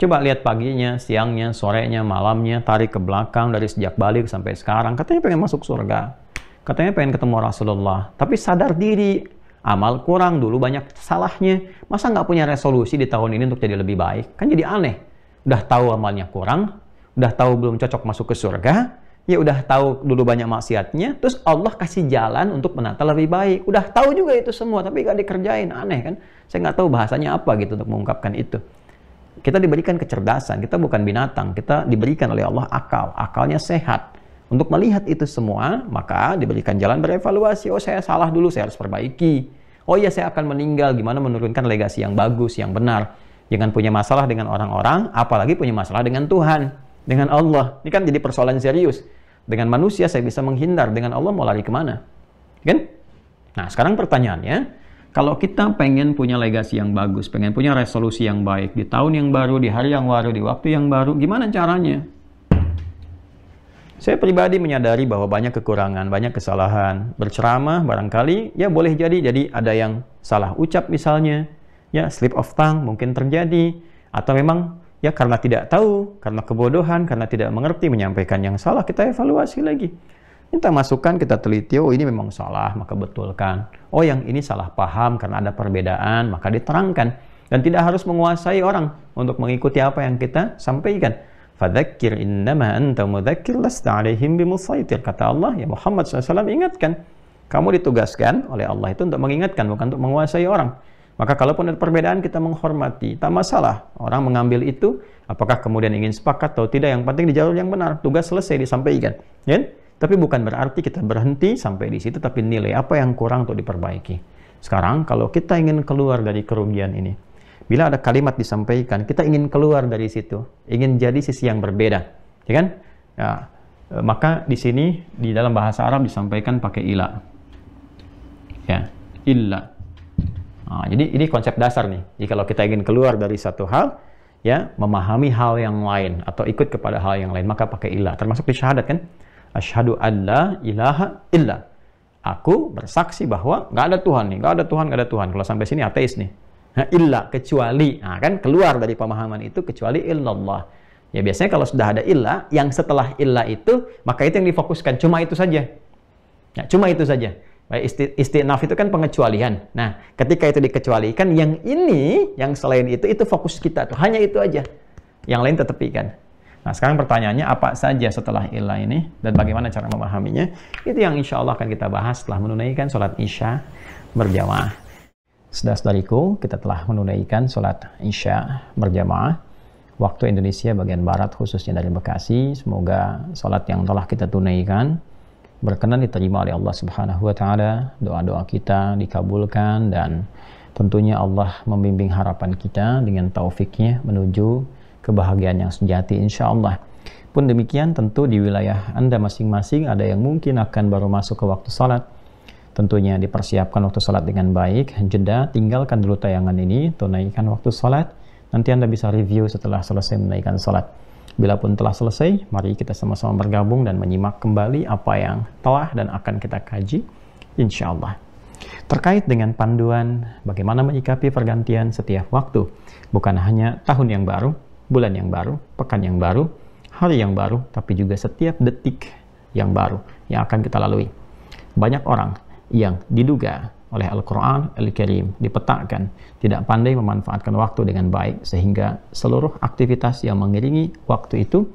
coba lihat paginya, siangnya, sorenya, malamnya, tarik ke belakang dari sejak balik sampai sekarang. Katanya pengen masuk surga. Katanya pengen ketemu Rasulullah. Tapi sadar diri, amal kurang, dulu banyak salahnya. Masa nggak punya resolusi di tahun ini untuk jadi lebih baik? Kan jadi aneh. Udah tahu amalnya kurang, udah tahu belum cocok masuk ke surga, ya udah tahu dulu banyak maksiatnya, terus Allah kasih jalan untuk menata lebih baik. Udah tahu juga itu semua, tapi nggak dikerjain. Aneh kan? Saya nggak tahu bahasanya apa gitu untuk mengungkapkan itu. Kita diberikan kecerdasan, kita bukan binatang, kita diberikan oleh Allah akal, akalnya sehat. Untuk melihat itu semua, maka diberikan jalan berevaluasi. Oh, saya salah dulu, saya harus perbaiki. Oh iya, saya akan meninggal, gimana menurunkan legasi yang bagus, yang benar. Jangan punya masalah dengan orang-orang, apalagi punya masalah dengan Tuhan, dengan Allah. Ini kan jadi persoalan serius. Dengan manusia saya bisa menghindar, dengan Allah mau lari kemana? Kan? Nah, sekarang pertanyaannya, kalau kita pengen punya legasi yang bagus, pengen punya resolusi yang baik di tahun yang baru, di hari yang baru, di waktu yang baru, gimana caranya? Saya pribadi menyadari bahwa banyak kekurangan, banyak kesalahan. Berceramah barangkali, ya boleh jadi ada yang salah ucap misalnya, ya slip of tongue mungkin terjadi, atau memang ya karena tidak tahu, karena kebodohan, karena tidak mengerti menyampaikan yang salah, kita evaluasi lagi. Minta masukan, kita teliti, oh ini memang salah, maka betulkan. Oh yang ini salah paham karena ada perbedaan, maka diterangkan. Dan tidak harus menguasai orang untuk mengikuti apa yang kita sampaikan. Fadzakir innama anta mudzakir lasta alaihim bimusaitir. Kata Allah, ya Muhammad SAW ingatkan. Kamu ditugaskan oleh Allah itu untuk mengingatkan, bukan untuk menguasai orang. Maka kalaupun ada perbedaan, kita menghormati. Tak masalah. Orang mengambil itu, apakah kemudian ingin sepakat atau tidak, yang penting di jalur yang benar. Tugas selesai, disampaikan. Ya? Tapi bukan berarti kita berhenti sampai di situ, tapi nilai apa yang kurang untuk diperbaiki. Sekarang, kalau kita ingin keluar dari kerugian ini, bila ada kalimat disampaikan, kita ingin keluar dari situ, ingin jadi sisi yang berbeda, ya kan? Ya, maka di sini di dalam bahasa Arab disampaikan pakai ila, ya, illa. Nah, jadi ini konsep dasar nih. Jadi kalau kita ingin keluar dari satu hal, ya, memahami hal yang lain atau ikut kepada hal yang lain, maka pakai illa. Termasuk di syahadat kan? Asyhadu an la ilaha illa. Aku bersaksi bahwa nggak ada Tuhan nih, nggak ada Tuhan, nggak ada Tuhan. Kalau sampai sini ateis nih. Nah, illa, kecuali. Nah, kan keluar dari pemahaman itu, kecuali illallah. Ya, biasanya kalau sudah ada illa, yang setelah illa itu, maka itu yang difokuskan. Cuma itu saja. Ya, cuma itu saja. Istinaf itu kan pengecualian. Nah, ketika itu dikecualikan, yang ini, yang selain itu fokus kita tuh. Hanya itu aja. Yang lain tetapi kan. Nah, sekarang pertanyaannya apa saja setelah illa ini dan bagaimana cara memahaminya? Itu yang insya Allah akan kita bahas setelah menunaikan sholat Isya berjamaah. Saudara-saudariku, kita telah menunaikan sholat Isya berjamaah waktu Indonesia bagian Barat, khususnya dari Bekasi. Semoga sholat yang telah kita tunaikan berkenan diterima oleh Allah Subhanahu wa Ta'ala, doa-doa kita dikabulkan, dan tentunya Allah membimbing harapan kita dengan taufiknya menuju kebahagiaan yang sejati insya Allah. Pun demikian, tentu di wilayah Anda masing-masing ada yang mungkin akan baru masuk ke waktu salat. Tentunya dipersiapkan waktu salat dengan baik. Jeda, tinggalkan dulu tayangan ini, tunaikan waktu salat. Nanti Anda bisa review setelah selesai menunaikan salat. Bila pun telah selesai, mari kita sama-sama bergabung dan menyimak kembali apa yang telah dan akan kita kaji insya Allah. Terkait dengan panduan bagaimana menyikapi pergantian setiap waktu, bukan hanya tahun yang baru, bulan yang baru, pekan yang baru, hari yang baru, tapi juga setiap detik yang baru yang akan kita lalui. Banyak orang yang diduga oleh Al-Quran Al-Karim dipetakan tidak pandai memanfaatkan waktu dengan baik, sehingga seluruh aktivitas yang mengiringi waktu itu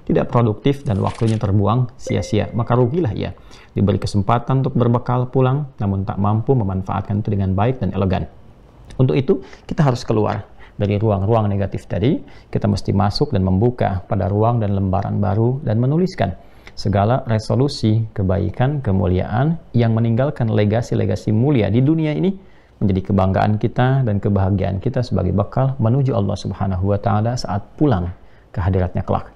tidak produktif dan waktunya terbuang sia-sia. Maka rugilah ia diberi kesempatan untuk berbekal pulang, namun tak mampu memanfaatkan itu dengan baik dan elegan. Untuk itu, kita harus keluar dari ruang-ruang negatif tadi. Kita mesti masuk dan membuka pada ruang dan lembaran baru dan menuliskan segala resolusi kebaikan, kemuliaan yang meninggalkan legasi-legasi mulia di dunia ini menjadi kebanggaan kita dan kebahagiaan kita sebagai bekal menuju Allah Subhanahu wa Ta'ala saat pulang ke hadiratnya kelak.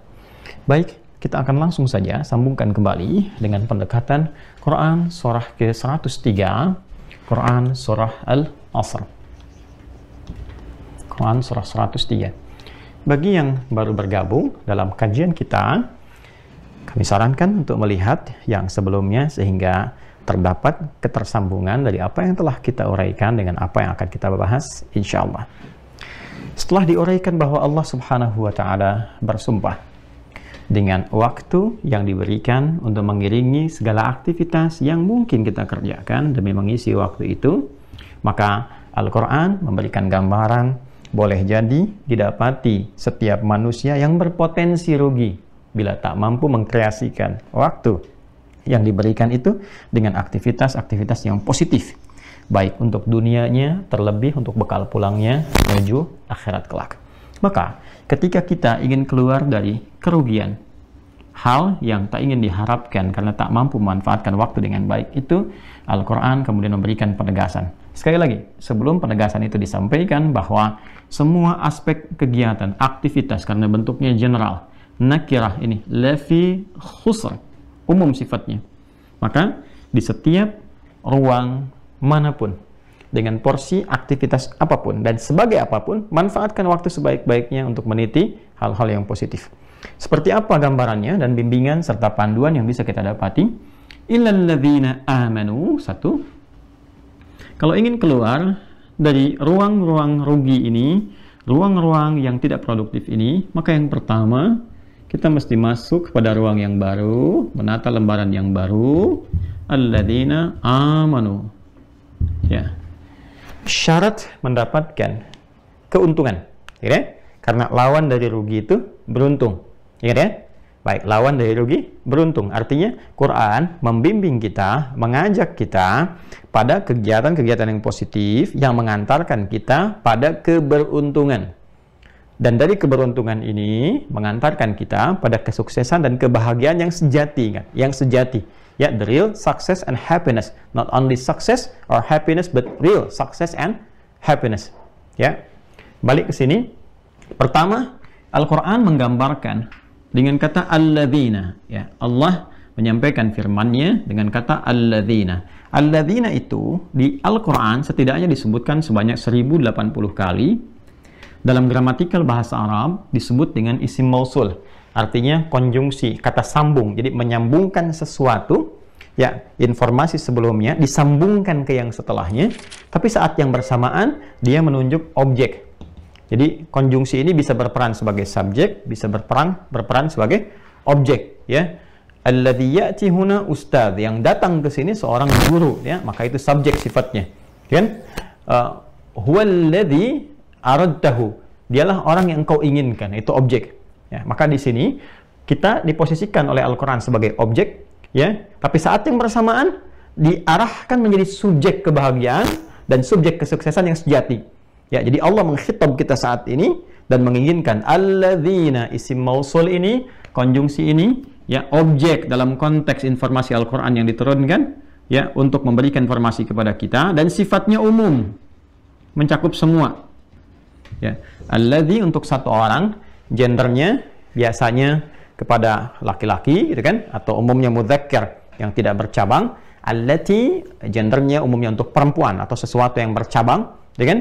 Baik, kita akan langsung saja sambungkan kembali dengan pendekatan Quran surah ke-103, Quran surah Al-Asr. Quran surah 103. Bagi yang baru bergabung dalam kajian kita, kami sarankan untuk melihat yang sebelumnya sehingga terdapat ketersambungan dari apa yang telah kita uraikan dengan apa yang akan kita bahas insya Allah. Setelah diuraikan bahwa Allah Subhanahu wa Ta'ala bersumpah dengan waktu yang diberikan untuk mengiringi segala aktivitas yang mungkin kita kerjakan demi mengisi waktu itu, maka Al-Quran memberikan gambaran boleh jadi didapati setiap manusia yang berpotensi rugi bila tak mampu mengkreasikan waktu yang diberikan itu dengan aktivitas-aktivitas yang positif, baik untuk dunianya, terlebih untuk bekal pulangnya menuju akhirat kelak. Maka ketika kita ingin keluar dari kerugian, hal yang tak ingin diharapkan karena tak mampu memanfaatkan waktu dengan baik itu, Al-Quran kemudian memberikan penegasan. Sekali lagi, sebelum penegasan itu disampaikan bahwa semua aspek kegiatan, aktivitas karena bentuknya general, nakirah ini lafi khusr, umum sifatnya. Maka di setiap ruang manapun, dengan porsi aktivitas apapun dan sebagai apapun, manfaatkan waktu sebaik-baiknya untuk meniti hal-hal yang positif. Seperti apa gambarannya dan bimbingan serta panduan yang bisa kita dapati? Illal ladzina amanu. Satu, kalau ingin keluar dari ruang-ruang rugi ini, ruang-ruang yang tidak produktif ini, maka yang pertama, kita mesti masuk pada ruang yang baru, menata lembaran yang baru. Alladzina amanu. Ya. Syarat mendapatkan keuntungan. Ya? Karena lawan dari rugi itu beruntung. Ingat ya? Baik, lawan dari rugi beruntung. Artinya Quran membimbing kita, mengajak kita pada kegiatan-kegiatan yang positif yang mengantarkan kita pada keberuntungan. Dan dari keberuntungan ini mengantarkan kita pada kesuksesan dan kebahagiaan yang sejati, kan? Yang sejati. Ya, the real success and happiness. Not only success or happiness, but real success and happiness. Ya. Balik ke sini. Pertama, Al-Quran menggambarkan dengan kata alladzina. Ya, Allah menyampaikan firman-Nya dengan kata alladzina. Alladzina itu di Al-Quran setidaknya disebutkan sebanyak 1080 kali. Dalam gramatikal bahasa Arab disebut dengan isim mausul, artinya konjungsi, kata sambung. Jadi menyambungkan sesuatu, ya, informasi sebelumnya disambungkan ke yang setelahnya, tapi saat yang bersamaan dia menunjuk objek. Jadi konjungsi ini bisa berperan sebagai subjek, bisa berperan sebagai objek, ya. Alladzi ya'ti huna ustadz, yang datang ke sini seorang guru, ya, maka itu subjek sifatnya, kan? Huwallazi aradtahu, dialah orang yang engkau inginkan, itu objek. Ya, maka di sini kita diposisikan oleh Al-Quran sebagai objek, ya. Tapi saat yang bersamaan diarahkan menjadi subjek kebahagiaan dan subjek kesuksesan yang sejati. Ya, jadi Allah mengkhitab kita saat ini dan menginginkan alladzina, isim mausul ini, konjungsi ini, ya, objek dalam konteks informasi Al-Quran yang diturunkan, ya, untuk memberikan informasi kepada kita, dan sifatnya umum, mencakup semua. Ya, alladzi untuk satu orang, gendernya biasanya kepada laki-laki, gitu kan, atau umumnya mudzakkar yang tidak bercabang. Allati gendernya umumnya untuk perempuan atau sesuatu yang bercabang, gitu kan.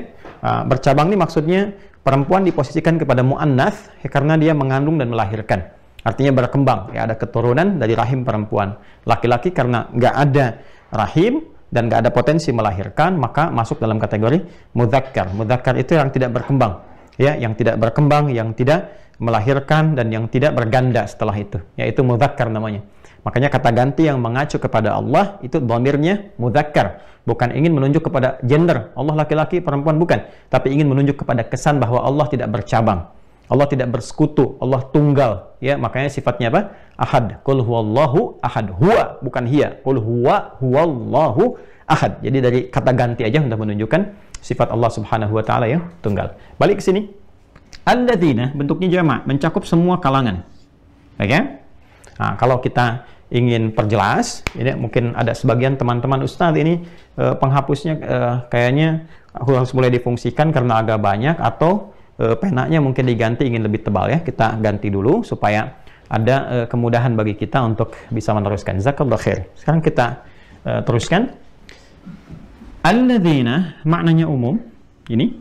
Bercabang ini maksudnya perempuan diposisikan kepada muannats, ya, karena dia mengandung dan melahirkan. Artinya berkembang, ya, ada keturunan dari rahim perempuan. Laki-laki karena nggak ada rahim dan nggak ada potensi melahirkan, maka masuk dalam kategori mudzakkar. Mudzakkar itu yang tidak berkembang, ya, yang tidak berkembang, yang tidak melahirkan, dan yang tidak berganda setelah itu, yaitu mudzakkar namanya. Makanya kata ganti yang mengacu kepada Allah itu dhamirnya mudzakkar, bukan ingin menunjuk kepada gender Allah laki-laki perempuan, bukan, tapi ingin menunjuk kepada kesan bahwa Allah tidak bercabang, Allah tidak bersekutu, Allah tunggal, ya. Makanya sifatnya apa? Ahad. Qul huwallahu ahad. Huwa, bukan hiya. Qul huwallahu ahad. Jadi dari kata ganti aja sudah menunjukkan sifat Allah Subhanahu wa taala yang tunggal. Balik ke sini. Alladzina bentuknya jamak, mencakup semua kalangan. Baik, ya? Nah, kalau kita ingin perjelas, ini mungkin ada sebagian teman-teman Ustadz ini penghapusnya kayaknya harus mulai difungsikan karena agak banyak, atau penanya mungkin diganti ingin lebih tebal, ya. Kita ganti dulu supaya ada kemudahan bagi kita untuk bisa meneruskan. Jazakallahu khair. Sekarang kita teruskan. Alladzina maknanya umum, ini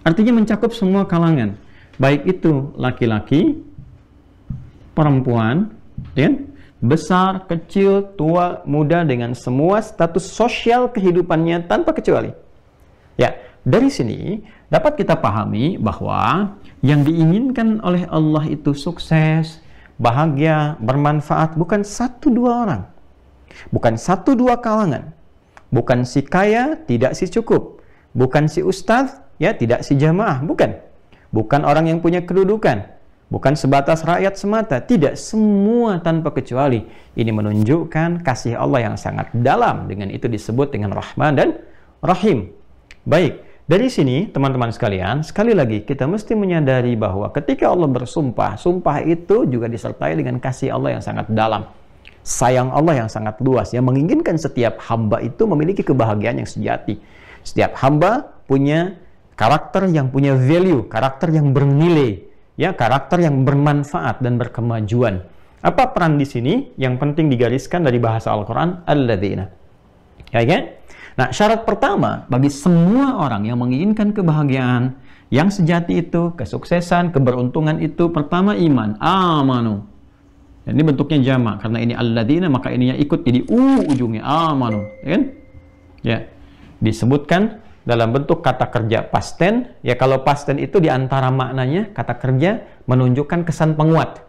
artinya mencakup semua kalangan, baik itu laki-laki, perempuan, ya, besar, kecil, tua, muda, dengan semua status sosial kehidupannya tanpa kecuali. Ya, dari sini dapat kita pahami bahwa yang diinginkan oleh Allah itu sukses, bahagia, bermanfaat, bukan satu dua orang, bukan satu dua kalangan, bukan si kaya, tidak si cukup, bukan si ustadz, ya, tidak si jamaah, bukan orang yang punya kedudukan, bukan sebatas rakyat semata, tidak, semua tanpa kecuali. Ini menunjukkan kasih Allah yang sangat dalam, dengan itu disebut dengan Rahman dan Rahim. Baik, dari sini teman-teman sekalian, sekali lagi kita mesti menyadari bahwa ketika Allah bersumpah, sumpah itu juga disertai dengan kasih Allah yang sangat dalam, sayang Allah yang sangat luas, yang menginginkan setiap hamba itu memiliki kebahagiaan yang sejati. Setiap hamba punya karakter yang punya value, karakter yang bernilai, ya, karakter yang bermanfaat dan berkemajuan. Apa peran di sini yang penting digariskan dari bahasa Al-Quran? Alladzina. Ya, kan? Nah, syarat pertama bagi semua orang yang menginginkan kebahagiaan yang sejati itu, kesuksesan, keberuntungan itu, pertama iman, amanu. Dan ini bentuknya jamak, karena ini alladzina, maka ininya ikut jadi ujungnya amanu, ya, kan? Ya, disebutkan dalam bentuk kata kerja past tense, ya. Kalau past tense itu diantara maknanya kata kerja menunjukkan kesan penguat.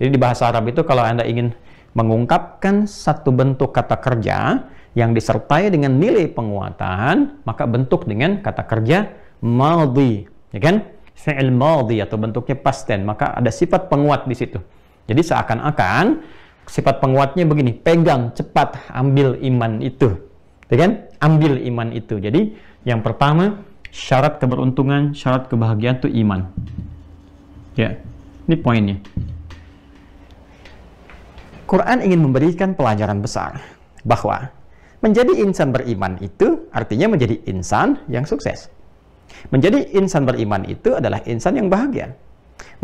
Jadi di bahasa Arab itu kalau Anda ingin mengungkapkan satu bentuk kata kerja yang disertai dengan nilai penguatan, maka bentuk dengan kata kerja madhi, ya kan? Fi'il madhi atau bentuknya past tense, maka ada sifat penguat di situ. Jadi seakan-akan sifat penguatnya begini, pegang, cepat, ambil iman itu, ya kan? Ambil iman itu. Jadi yang pertama, syarat keberuntungan, syarat kebahagiaan itu iman. Ya, ini poinnya. Quran ingin memberikan pelajaran besar bahwa menjadi insan beriman itu artinya menjadi insan yang sukses. Menjadi insan beriman itu adalah insan yang bahagia.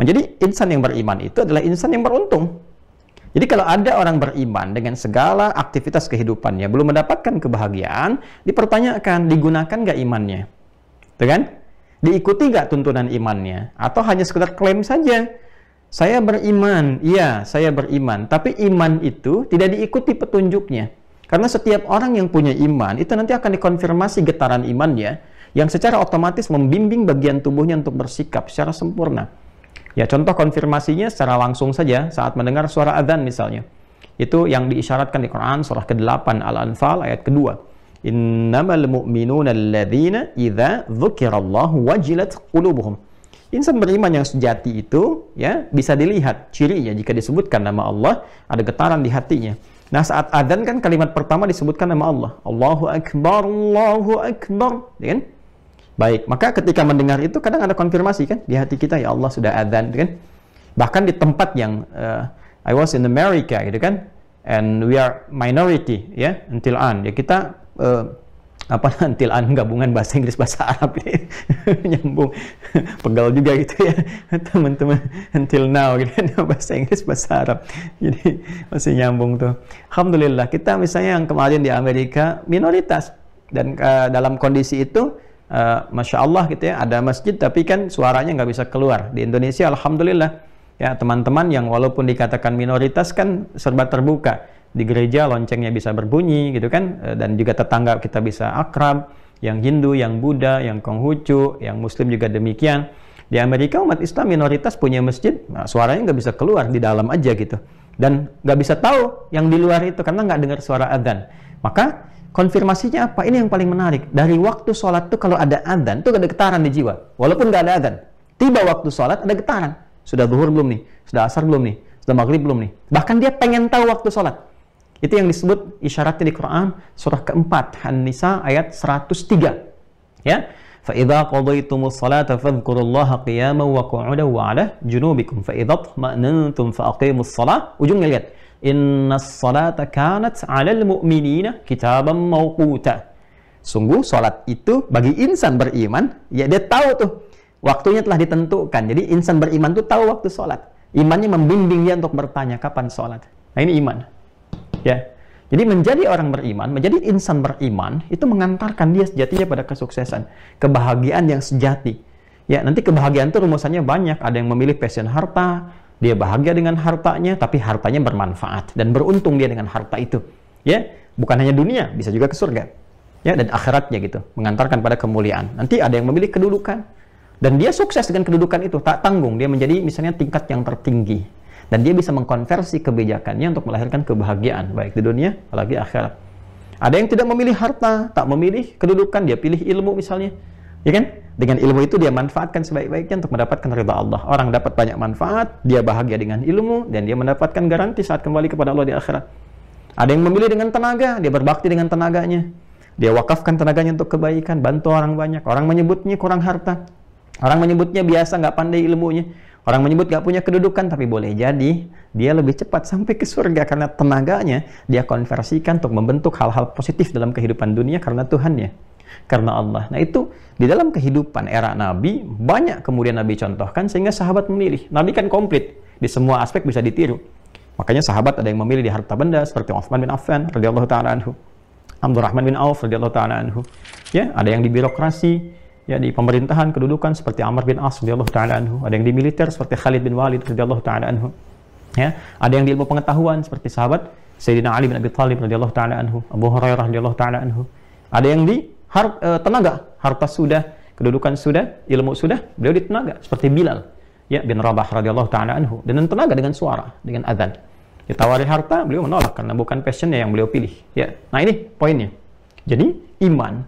Menjadi insan yang beriman itu adalah insan yang beruntung. Jadi kalau ada orang beriman dengan segala aktivitas kehidupannya belum mendapatkan kebahagiaan, dipertanyakan, digunakan nggak imannya? Tuh kan? Diikuti nggak tuntunan imannya? Atau hanya sekedar klaim saja? Saya beriman, iya saya beriman, tapi iman itu tidak diikuti petunjuknya. Karena setiap orang yang punya iman, itu nanti akan dikonfirmasi getaran imannya, yang secara otomatis membimbing bagian tubuhnya untuk bersikap secara sempurna. Ya, contoh konfirmasinya secara langsung saja saat mendengar suara adzan misalnya. Itu yang diisyaratkan di Quran surah ke-8 Al-Anfal ayat kedua. Innamal mu'minuna alladzina idza dzukirallahu wajilat qulubuhum. Insan beriman yang sejati itu ya bisa dilihat cirinya jika disebutkan nama Allah ada getaran di hatinya. Nah, saat adzan kan kalimat pertama disebutkan nama Allah. Allahu Akbar, Allahu Akbar, ya kan? Baik, maka ketika mendengar itu kadang ada konfirmasi kan di hati kita, ya Allah sudah adzan, kan? Bahkan di tempat yang I was in America gitu kan, and we are minority ya, until ya kita until gabungan bahasa Inggris bahasa Arab ini nyambung pegal juga gitu ya teman-teman, until now gitu kan bahasa Inggris bahasa Arab, jadi masih nyambung tuh. Alhamdulillah kita misalnya yang kemarin di Amerika minoritas, dan dalam kondisi itu Masya Allah gitu ya, ada masjid tapi kan suaranya nggak bisa keluar. Di Indonesia Alhamdulillah ya, teman-teman yang walaupun dikatakan minoritas kan serba terbuka. Di gereja loncengnya bisa berbunyi gitu kan, dan juga tetangga kita bisa akrab, yang Hindu, yang Buddha, yang Konghucu, yang Muslim juga demikian. Di Amerika umat Islam minoritas punya masjid, nah, suaranya nggak bisa keluar, di dalam aja gitu, dan nggak bisa tahu yang di luar itu karena nggak dengar suara adzan. Maka konfirmasinya apa? Ini yang paling menarik. Dari waktu sholat tuh kalau ada adzan tuh ada getaran di jiwa, walaupun nggak ada adzan. Tiba waktu sholat ada getaran. Sudah zuhur belum nih? Sudah asar belum nih? Sudah maghrib belum nih? Bahkan dia pengen tahu waktu sholat. Itu yang disebut isyaratnya di Quran surah keempat An-Nisa ayat 103. Ya, fa idza qadaytumus salata fadhkurullaha qiyaman wa qu'udan wa 'ala junubikum fa idza tma'nantum fa aqimus shalah. Ujungnya lihat, innas salata kanat 'alal mu'minina kitaban mawquta. Sungguh salat itu bagi insan beriman, ya dia tahu tuh waktunya telah ditentukan. Jadi insan beriman tuh tahu waktu salat. Imannya membimbing dia untuk bertanya kapan salat. Nah, ini iman. Ya, jadi menjadi orang beriman, menjadi insan beriman itu mengantarkan dia sejatinya pada kesuksesan, kebahagiaan yang sejati. Ya, nanti kebahagiaan itu rumusannya banyak. Ada yang memilih passion harta, dia bahagia dengan hartanya, tapi hartanya bermanfaat dan beruntung dia dengan harta itu. Ya, bukan hanya dunia, bisa juga ke surga. Ya, dan akhiratnya gitu, mengantarkan pada kemuliaan. Nanti ada yang memilih kedudukan, dan dia sukses dengan kedudukan itu, tak tanggung, dia menjadi misalnya tingkat yang tertinggi. Dan dia bisa mengkonversi kebijakannya untuk melahirkan kebahagiaan, baik di dunia, apalagi akhirat. Ada yang tidak memilih harta, tak memilih kedudukan, dia pilih ilmu misalnya. Ya kan? Dengan ilmu itu dia manfaatkan sebaik-baiknya untuk mendapatkan ridha Allah. Orang dapat banyak manfaat, dia bahagia dengan ilmu, dan dia mendapatkan garansi saat kembali kepada Allah di akhirat. Ada yang memilih dengan tenaga, dia berbakti dengan tenaganya. Dia wakafkan tenaganya untuk kebaikan, bantu orang banyak. Orang menyebutnya kurang harta. Orang menyebutnya biasa, nggak pandai ilmunya. Orang menyebut gak punya kedudukan, tapi boleh jadi dia lebih cepat sampai ke surga karena tenaganya dia konversikan untuk membentuk hal-hal positif dalam kehidupan dunia karena Tuhannya, karena Allah. Nah, itu di dalam kehidupan era Nabi banyak kemudian Nabi contohkan sehingga sahabat memilih. Nabi kan komplit di semua aspek, bisa ditiru. Makanya sahabat ada yang memilih di harta benda seperti Utsman bin Affan radhiyallahu taala anhu, Abdurrahman bin Auf radhiyallahu taala anhu. Ya, ada yang di birokrasi, ya di pemerintahan kedudukan seperti Amr bin As radhiyallahu taala anhu, ada yang di militer seperti Khalid bin Walid radhiyallahu taala anhu. Ya, ada yang di ilmu pengetahuan seperti sahabat Sayyidina Ali bin Abi Thalib radhiyallahu taala anhu, Abu Hurairah radhiyallahu taala anhu. Ada yang di tenaga, harta sudah, kedudukan sudah, ilmu sudah, beliau di tenaga seperti Bilal ya bin Rabah radhiyallahu taala anhu, dengan tenaga, dengan suara, dengan adzan. Ditawari harta, beliau menolak karena bukan passionnya yang beliau pilih. Ya, nah ini poinnya. Jadi iman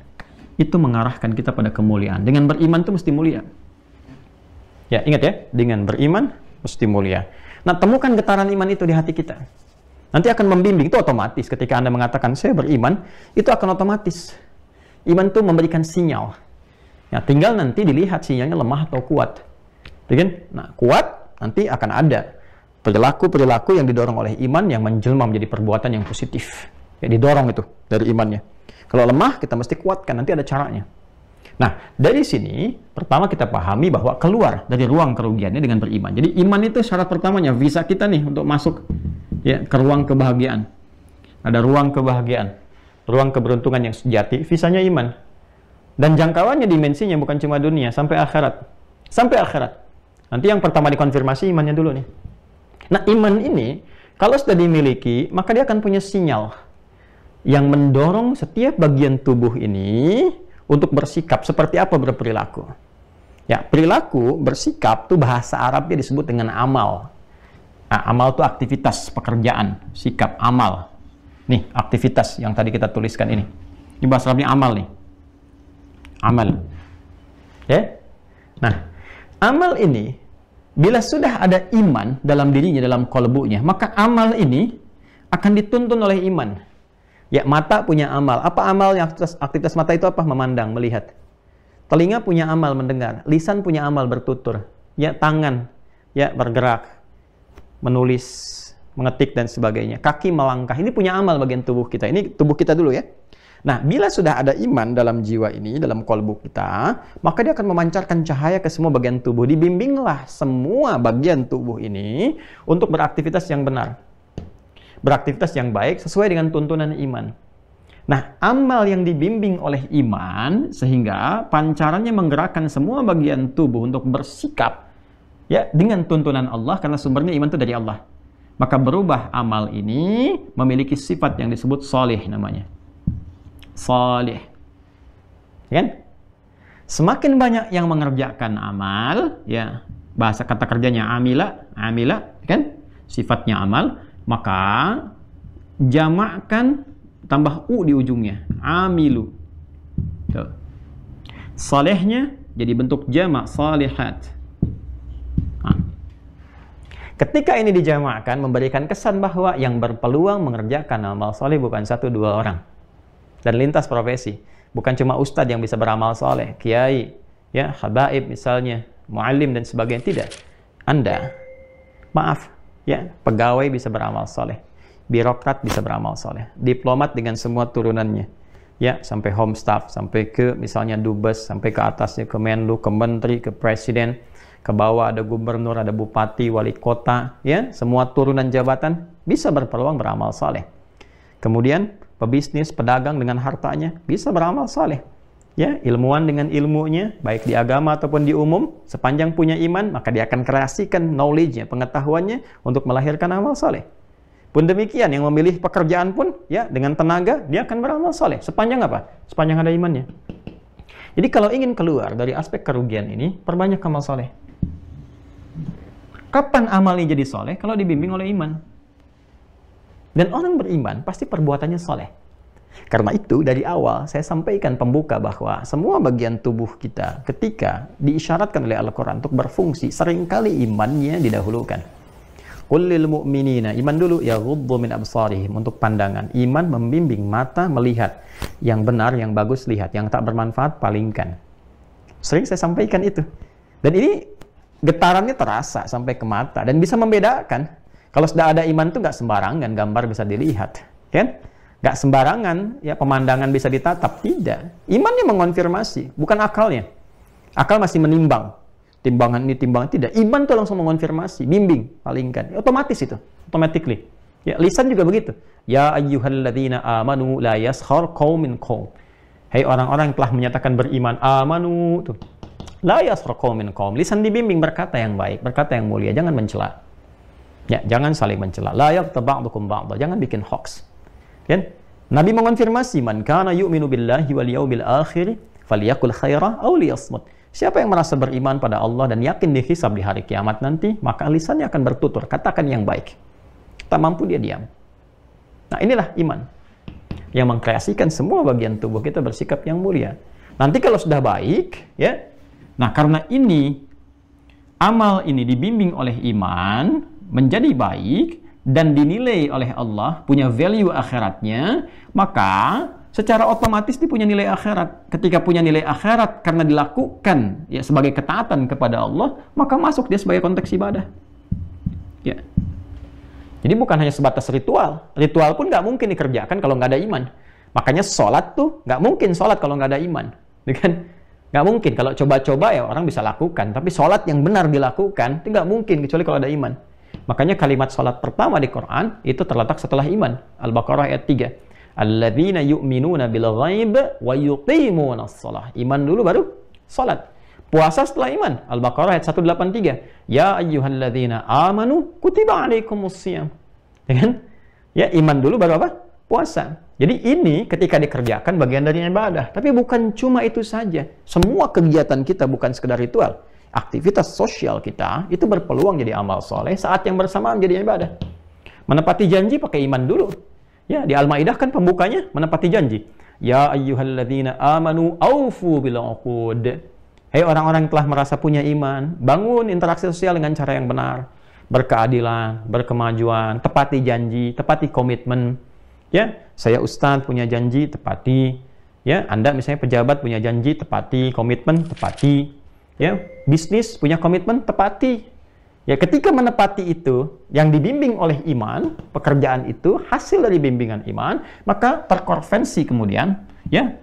itu mengarahkan kita pada kemuliaan. Dengan beriman itu mesti mulia. Ya, ingat ya, dengan beriman mesti mulia. Nah, temukan getaran iman itu di hati kita. Nanti akan membimbing, itu otomatis. Ketika Anda mengatakan, saya beriman, itu akan otomatis. Iman itu memberikan sinyal. Ya, tinggal nanti dilihat sinyalnya lemah atau kuat. Nah, kuat, nanti akan ada perilaku-perilaku yang didorong oleh iman yang menjelma menjadi perbuatan yang positif. Ya, didorong itu dari imannya. Kalau lemah, kita mesti kuatkan, nanti ada caranya. Nah, dari sini, pertama kita pahami bahwa keluar dari ruang kerugiannya dengan beriman. Jadi, iman itu syarat pertamanya, visa kita nih untuk masuk ya, ke ruang kebahagiaan. Ada ruang kebahagiaan, ruang keberuntungan yang sejati, visanya iman. Dan jangkauannya, dimensinya bukan cuma dunia, sampai akhirat. Sampai akhirat. Nanti yang pertama dikonfirmasi imannya dulu nih. Nah, iman ini, kalau sudah dimiliki, maka dia akan punya sinyal yang mendorong setiap bagian tubuh ini untuk bersikap seperti apa berperilaku. Ya, perilaku, bersikap itu bahasa Arabnya disebut dengan amal. Nah, amal itu aktivitas, pekerjaan, sikap, amal. Nih, aktivitas yang tadi kita tuliskan ini. Ini bahasa Arabnya amal nih. Amal. Ya. Nah, amal ini, bila sudah ada iman dalam dirinya, dalam kolbunya, maka amal ini akan dituntun oleh iman. Ya, mata punya amal. Apa amalnya? Aktivitas mata itu apa? Memandang, melihat. Telinga punya amal, mendengar. Lisan punya amal, bertutur. Ya, tangan, ya, bergerak, menulis, mengetik, dan sebagainya. Kaki melangkah. Ini punya amal bagian tubuh kita. Ini tubuh kita dulu ya. Nah, bila sudah ada iman dalam jiwa ini, dalam kolbu kita, maka dia akan memancarkan cahaya ke semua bagian tubuh. Dibimbinglah semua bagian tubuh ini untuk beraktivitas yang benar. Beraktivitas yang baik sesuai dengan tuntunan iman. Nah, amal yang dibimbing oleh iman, sehingga pancarannya menggerakkan semua bagian tubuh untuk bersikap ya dengan tuntunan Allah, karena sumbernya iman itu dari Allah. Maka berubah amal ini memiliki sifat yang disebut sholih namanya. Salih, kan? Semakin banyak yang mengerjakan amal, ya, bahasa kata kerjanya amila, kan? Sifatnya amal, maka jamakkan tambah u di ujungnya, amilu. Tuh. Salihnya jadi bentuk jamak, salihat. Nah. Ketika ini dijamakkan, memberikan kesan bahwa yang berpeluang mengerjakan amal saleh bukan 1-2 orang. Dan lintas profesi, bukan cuma ustadz yang bisa beramal soleh, kiai, ya, habaib misalnya, muallim dan sebagainya, tidak. Anda, maaf, ya, pegawai bisa beramal soleh, birokrat bisa beramal soleh, diplomat dengan semua turunannya, ya, sampai home staff, sampai ke misalnya dubes, sampai ke atasnya ke menlu, ke menteri, ke presiden, ke bawah ada gubernur, ada bupati, wali kota, ya, semua turunan jabatan bisa berpeluang beramal soleh. Kemudian pebisnis, pedagang dengan hartanya bisa beramal saleh. Ya, ilmuwan dengan ilmunya, baik di agama ataupun di umum, sepanjang punya iman, maka dia akan kreasikan knowledge-nya, pengetahuannya untuk melahirkan amal saleh. Pun demikian, yang memilih pekerjaan pun, ya, dengan tenaga, dia akan beramal saleh. Sepanjang apa? Sepanjang ada imannya. Jadi kalau ingin keluar dari aspek kerugian ini, perbanyak amal saleh. Kapan amal ini jadi saleh? Kalau dibimbing oleh iman. Dan orang beriman pasti perbuatannya soleh. Karena itu dari awal saya sampaikan pembuka bahwa semua bagian tubuh kita ketika diisyaratkan oleh Al-Quran untuk berfungsi, seringkali imannya didahulukan. Qul lil mu'minina, iman dulu, yaghuddu min absarihim, untuk pandangan. Iman membimbing mata melihat. Yang benar, yang bagus lihat, yang tak bermanfaat palingkan. Sering saya sampaikan itu. Dan ini getarannya terasa sampai ke mata dan bisa membedakan. Kalau sudah ada iman itu nggak sembarangan gambar bisa dilihat, kan? Nggak sembarangan ya pemandangan bisa ditatap, tidak. Imannya mengonfirmasi, bukan akalnya. Akal masih menimbang, timbangan ini timbangan, tidak. Iman tuh langsung mengonfirmasi, bimbing, palingkan, otomatis itu, automatically. Ya, lisan juga begitu. Ya ayyuhalladzina amanu la yaskhar qaumin qaum. Hai orang-orang yang telah menyatakan beriman, amanu tuh. La yaskhar qaumin qaum. Lisan dibimbing berkata yang baik, berkata yang mulia, jangan mencela. Ya, jangan saling mencela. La yaghtab ba'dukum ba'dha. Jangan bikin hoax. Kan? Nabi mengonfirmasi, man kana yu'minu billahi wal yawmil akhir falyakul khaira aw liyasmut. Siapa yang merasa beriman pada Allah dan yakin dihisab di hari kiamat nanti, maka lisannya akan bertutur, katakan yang baik. Tak mampu dia diam. Nah, inilah iman yang mengkreasikan semua bagian tubuh kita bersikap yang mulia. Nanti kalau sudah baik, ya. Nah, karena ini amal ini dibimbing oleh iman, menjadi baik dan dinilai oleh Allah, punya value akhiratnya, maka secara otomatis dia punya nilai akhirat. Ketika punya nilai akhirat karena dilakukan ya sebagai ketaatan kepada Allah, maka masuk dia sebagai konteks ibadah. Ya. Jadi bukan hanya sebatas ritual. Ritual pun nggak mungkin dikerjakan kalau nggak ada iman. Makanya sholat tuh nggak mungkin sholat kalau nggak ada iman. Kan? Nggak mungkin. Kalau coba-coba ya orang bisa lakukan. Tapi sholat yang benar dilakukan itu nggak mungkin kecuali kalau ada iman. Makanya kalimat salat pertama di Quran itu terletak setelah iman. Al-Baqarah ayat 3. Alladzina yu'minuna bil ghaib wa yuqimuna shalah. Iman dulu baru salat. Puasa setelah iman. Al-Baqarah ayat 183. Ya ayyuhalladzina amanu kutiba alaikumusiyam. Ya kan? Ya, iman dulu baru apa? Puasa. Jadi ini ketika dikerjakan bagian dari ibadah. Tapi bukan cuma itu saja. Semua kegiatan kita bukan sekedar ritual. Aktivitas sosial kita itu berpeluang jadi amal soleh saat yang bersamaan jadi ibadah. Menepati janji pakai iman dulu. Ya, di Al-Maidah kan pembukanya menepati janji. Ya ayyuhalladzina amanu aufu bil uqud. Hei orang-orang yang telah merasa punya iman, bangun interaksi sosial dengan cara yang benar, berkeadilan, berkemajuan, tepati janji, tepati komitmen. Ya, saya ustadz punya janji, tepati. Ya, Anda misalnya pejabat punya janji, tepati, komitmen, tepati. Ya, bisnis punya komitmen, tepati. Ya, ketika menepati itu, yang dibimbing oleh iman, pekerjaan itu hasil dari bimbingan iman, maka terkonversi kemudian, ya,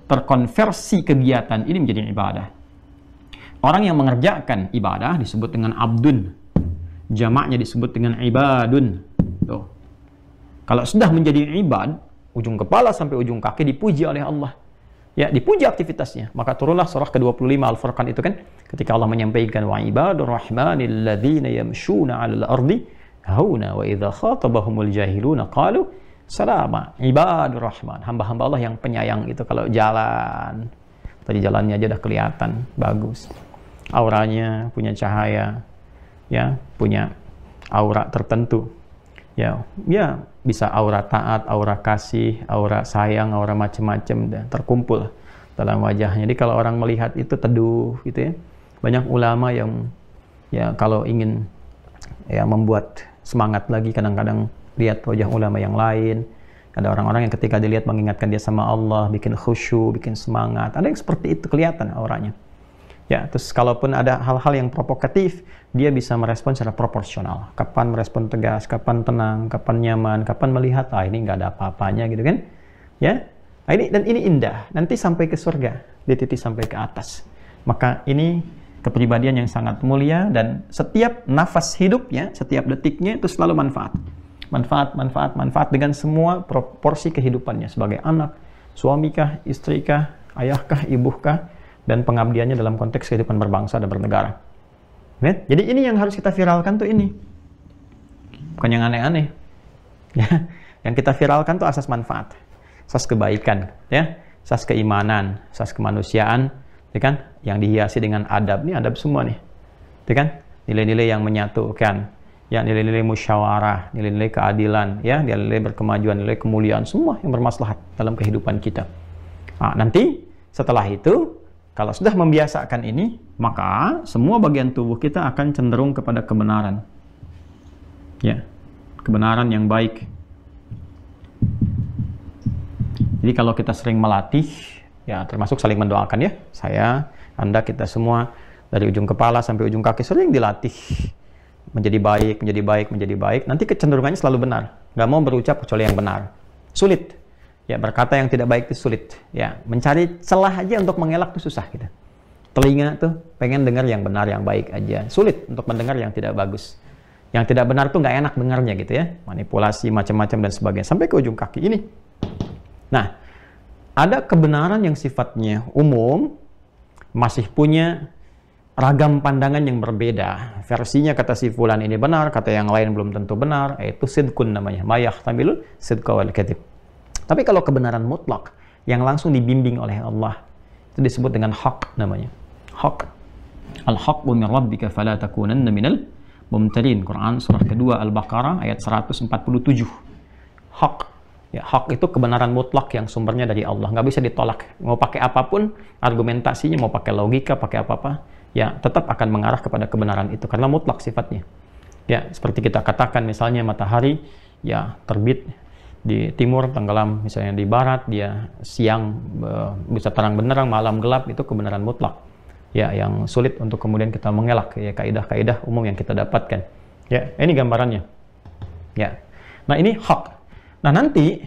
terkonversi kegiatan ini menjadi ibadah. Orang yang mengerjakan ibadah disebut dengan abdun. Jamaknya disebut dengan ibadun. Tuh. Kalau sudah menjadi ibad, ujung kepala sampai ujung kaki dipuji oleh Allah. Ya, dipuji aktivitasnya. Maka turunlah surah ke-25 Al-Furqan itu kan, ketika Allah menyampaikan wa ibadur rahmanil ladzina yamshuna 'alal ardi hauna wa idza khatabahumul jahiluna qalu salama. Ibadur rahman, hamba-hamba Allah yang penyayang itu kalau jalan, tadi jalannya aja udah kelihatan bagus. Auranya punya cahaya, ya, punya aura tertentu. Ya, bisa aura taat, aura kasih, aura sayang, aura macam-macam dan terkumpul dalam wajahnya. Jadi kalau orang melihat itu teduh gitu ya. Banyak ulama yang ya kalau ingin ya membuat semangat lagi, kadang-kadang lihat wajah ulama yang lain. Ada orang-orang yang ketika dilihat mengingatkan dia sama Allah, bikin khusyuk, bikin semangat. Ada yang seperti itu kelihatan auranya. Ya, terus kalaupun ada hal-hal yang provokatif, dia bisa merespon secara proporsional. Kapan merespon tegas, kapan tenang, kapan nyaman, kapan melihat, ini nggak ada apa-apanya gitu kan. Ya, dan ini indah. Nanti sampai ke surga, dititi sampai ke atas. Maka ini kepribadian yang sangat mulia dan setiap nafas hidupnya, setiap detiknya itu selalu manfaat. Manfaat dengan semua proporsi kehidupannya sebagai anak, suamikah, istrikah, ayahkah, ibuhkah, dan pengabdiannya dalam konteks kehidupan berbangsa dan bernegara. Jadi ini yang harus kita viralkan tuh ini. Bukan yang aneh-aneh. Ya, yang kita viralkan tuh asas manfaat, asas kebaikan, ya, asas keimanan, asas kemanusiaan, ya kan? Yang dihiasi dengan adab, nih adab semua nih. Ya kan? Nilai-nilai yang menyatukan, ya, nilai-nilai musyawarah, nilai-nilai keadilan, ya, nilai-nilai berkemajuan, nilai kemuliaan, semua yang bermaslahat dalam kehidupan kita. Nah, nanti setelah itu kalau sudah membiasakan ini, maka semua bagian tubuh kita akan cenderung kepada kebenaran. Ya, kebenaran yang baik. Jadi kalau kita sering melatih, ya termasuk saling mendoakan ya. Saya, Anda, kita semua dari ujung kepala sampai ujung kaki sering dilatih menjadi baik, menjadi baik, menjadi baik. Nanti kecenderungannya selalu benar. Nggak mau berucap kecuali yang benar. Sulit. Ya, berkata yang tidak baik itu sulit. Ya, mencari celah aja untuk mengelak itu susah gitu. Telinga tuh pengen dengar yang benar, yang baik aja. Sulit untuk mendengar yang tidak bagus. Yang tidak benar tuh nggak enak dengarnya gitu ya. Manipulasi macam-macam dan sebagainya sampai ke ujung kaki ini. Nah, ada kebenaran yang sifatnya umum, masih punya ragam pandangan yang berbeda. Versinya kata si fulan ini benar, kata yang lain belum tentu benar. Itu sidqun namanya. Ma yahtamilu sidqa wal kadhib. Tapi kalau kebenaran mutlak yang langsung dibimbing oleh Allah, itu disebut dengan haq namanya. Haq. Al-haqqu min rabbika fala takunanna minal mumtarin. Quran surah kedua Al-Baqarah ayat 147. Haq. Ya, haq itu kebenaran mutlak yang sumbernya dari Allah. Nggak bisa ditolak. Mau pakai apapun, argumentasinya, mau pakai logika, pakai apa-apa, ya tetap akan mengarah kepada kebenaran itu. Karena mutlak sifatnya. Ya, seperti kita katakan misalnya matahari, ya terbit di timur, tenggelam misalnya di barat, dia siang bisa terang benderang, malam gelap, itu kebenaran mutlak. Ya, yang sulit untuk kemudian kita mengelak, ya kaidah-kaidah umum yang kita dapatkan. Ya, ini gambarannya. Ya. Nah, ini hak. Nah, nanti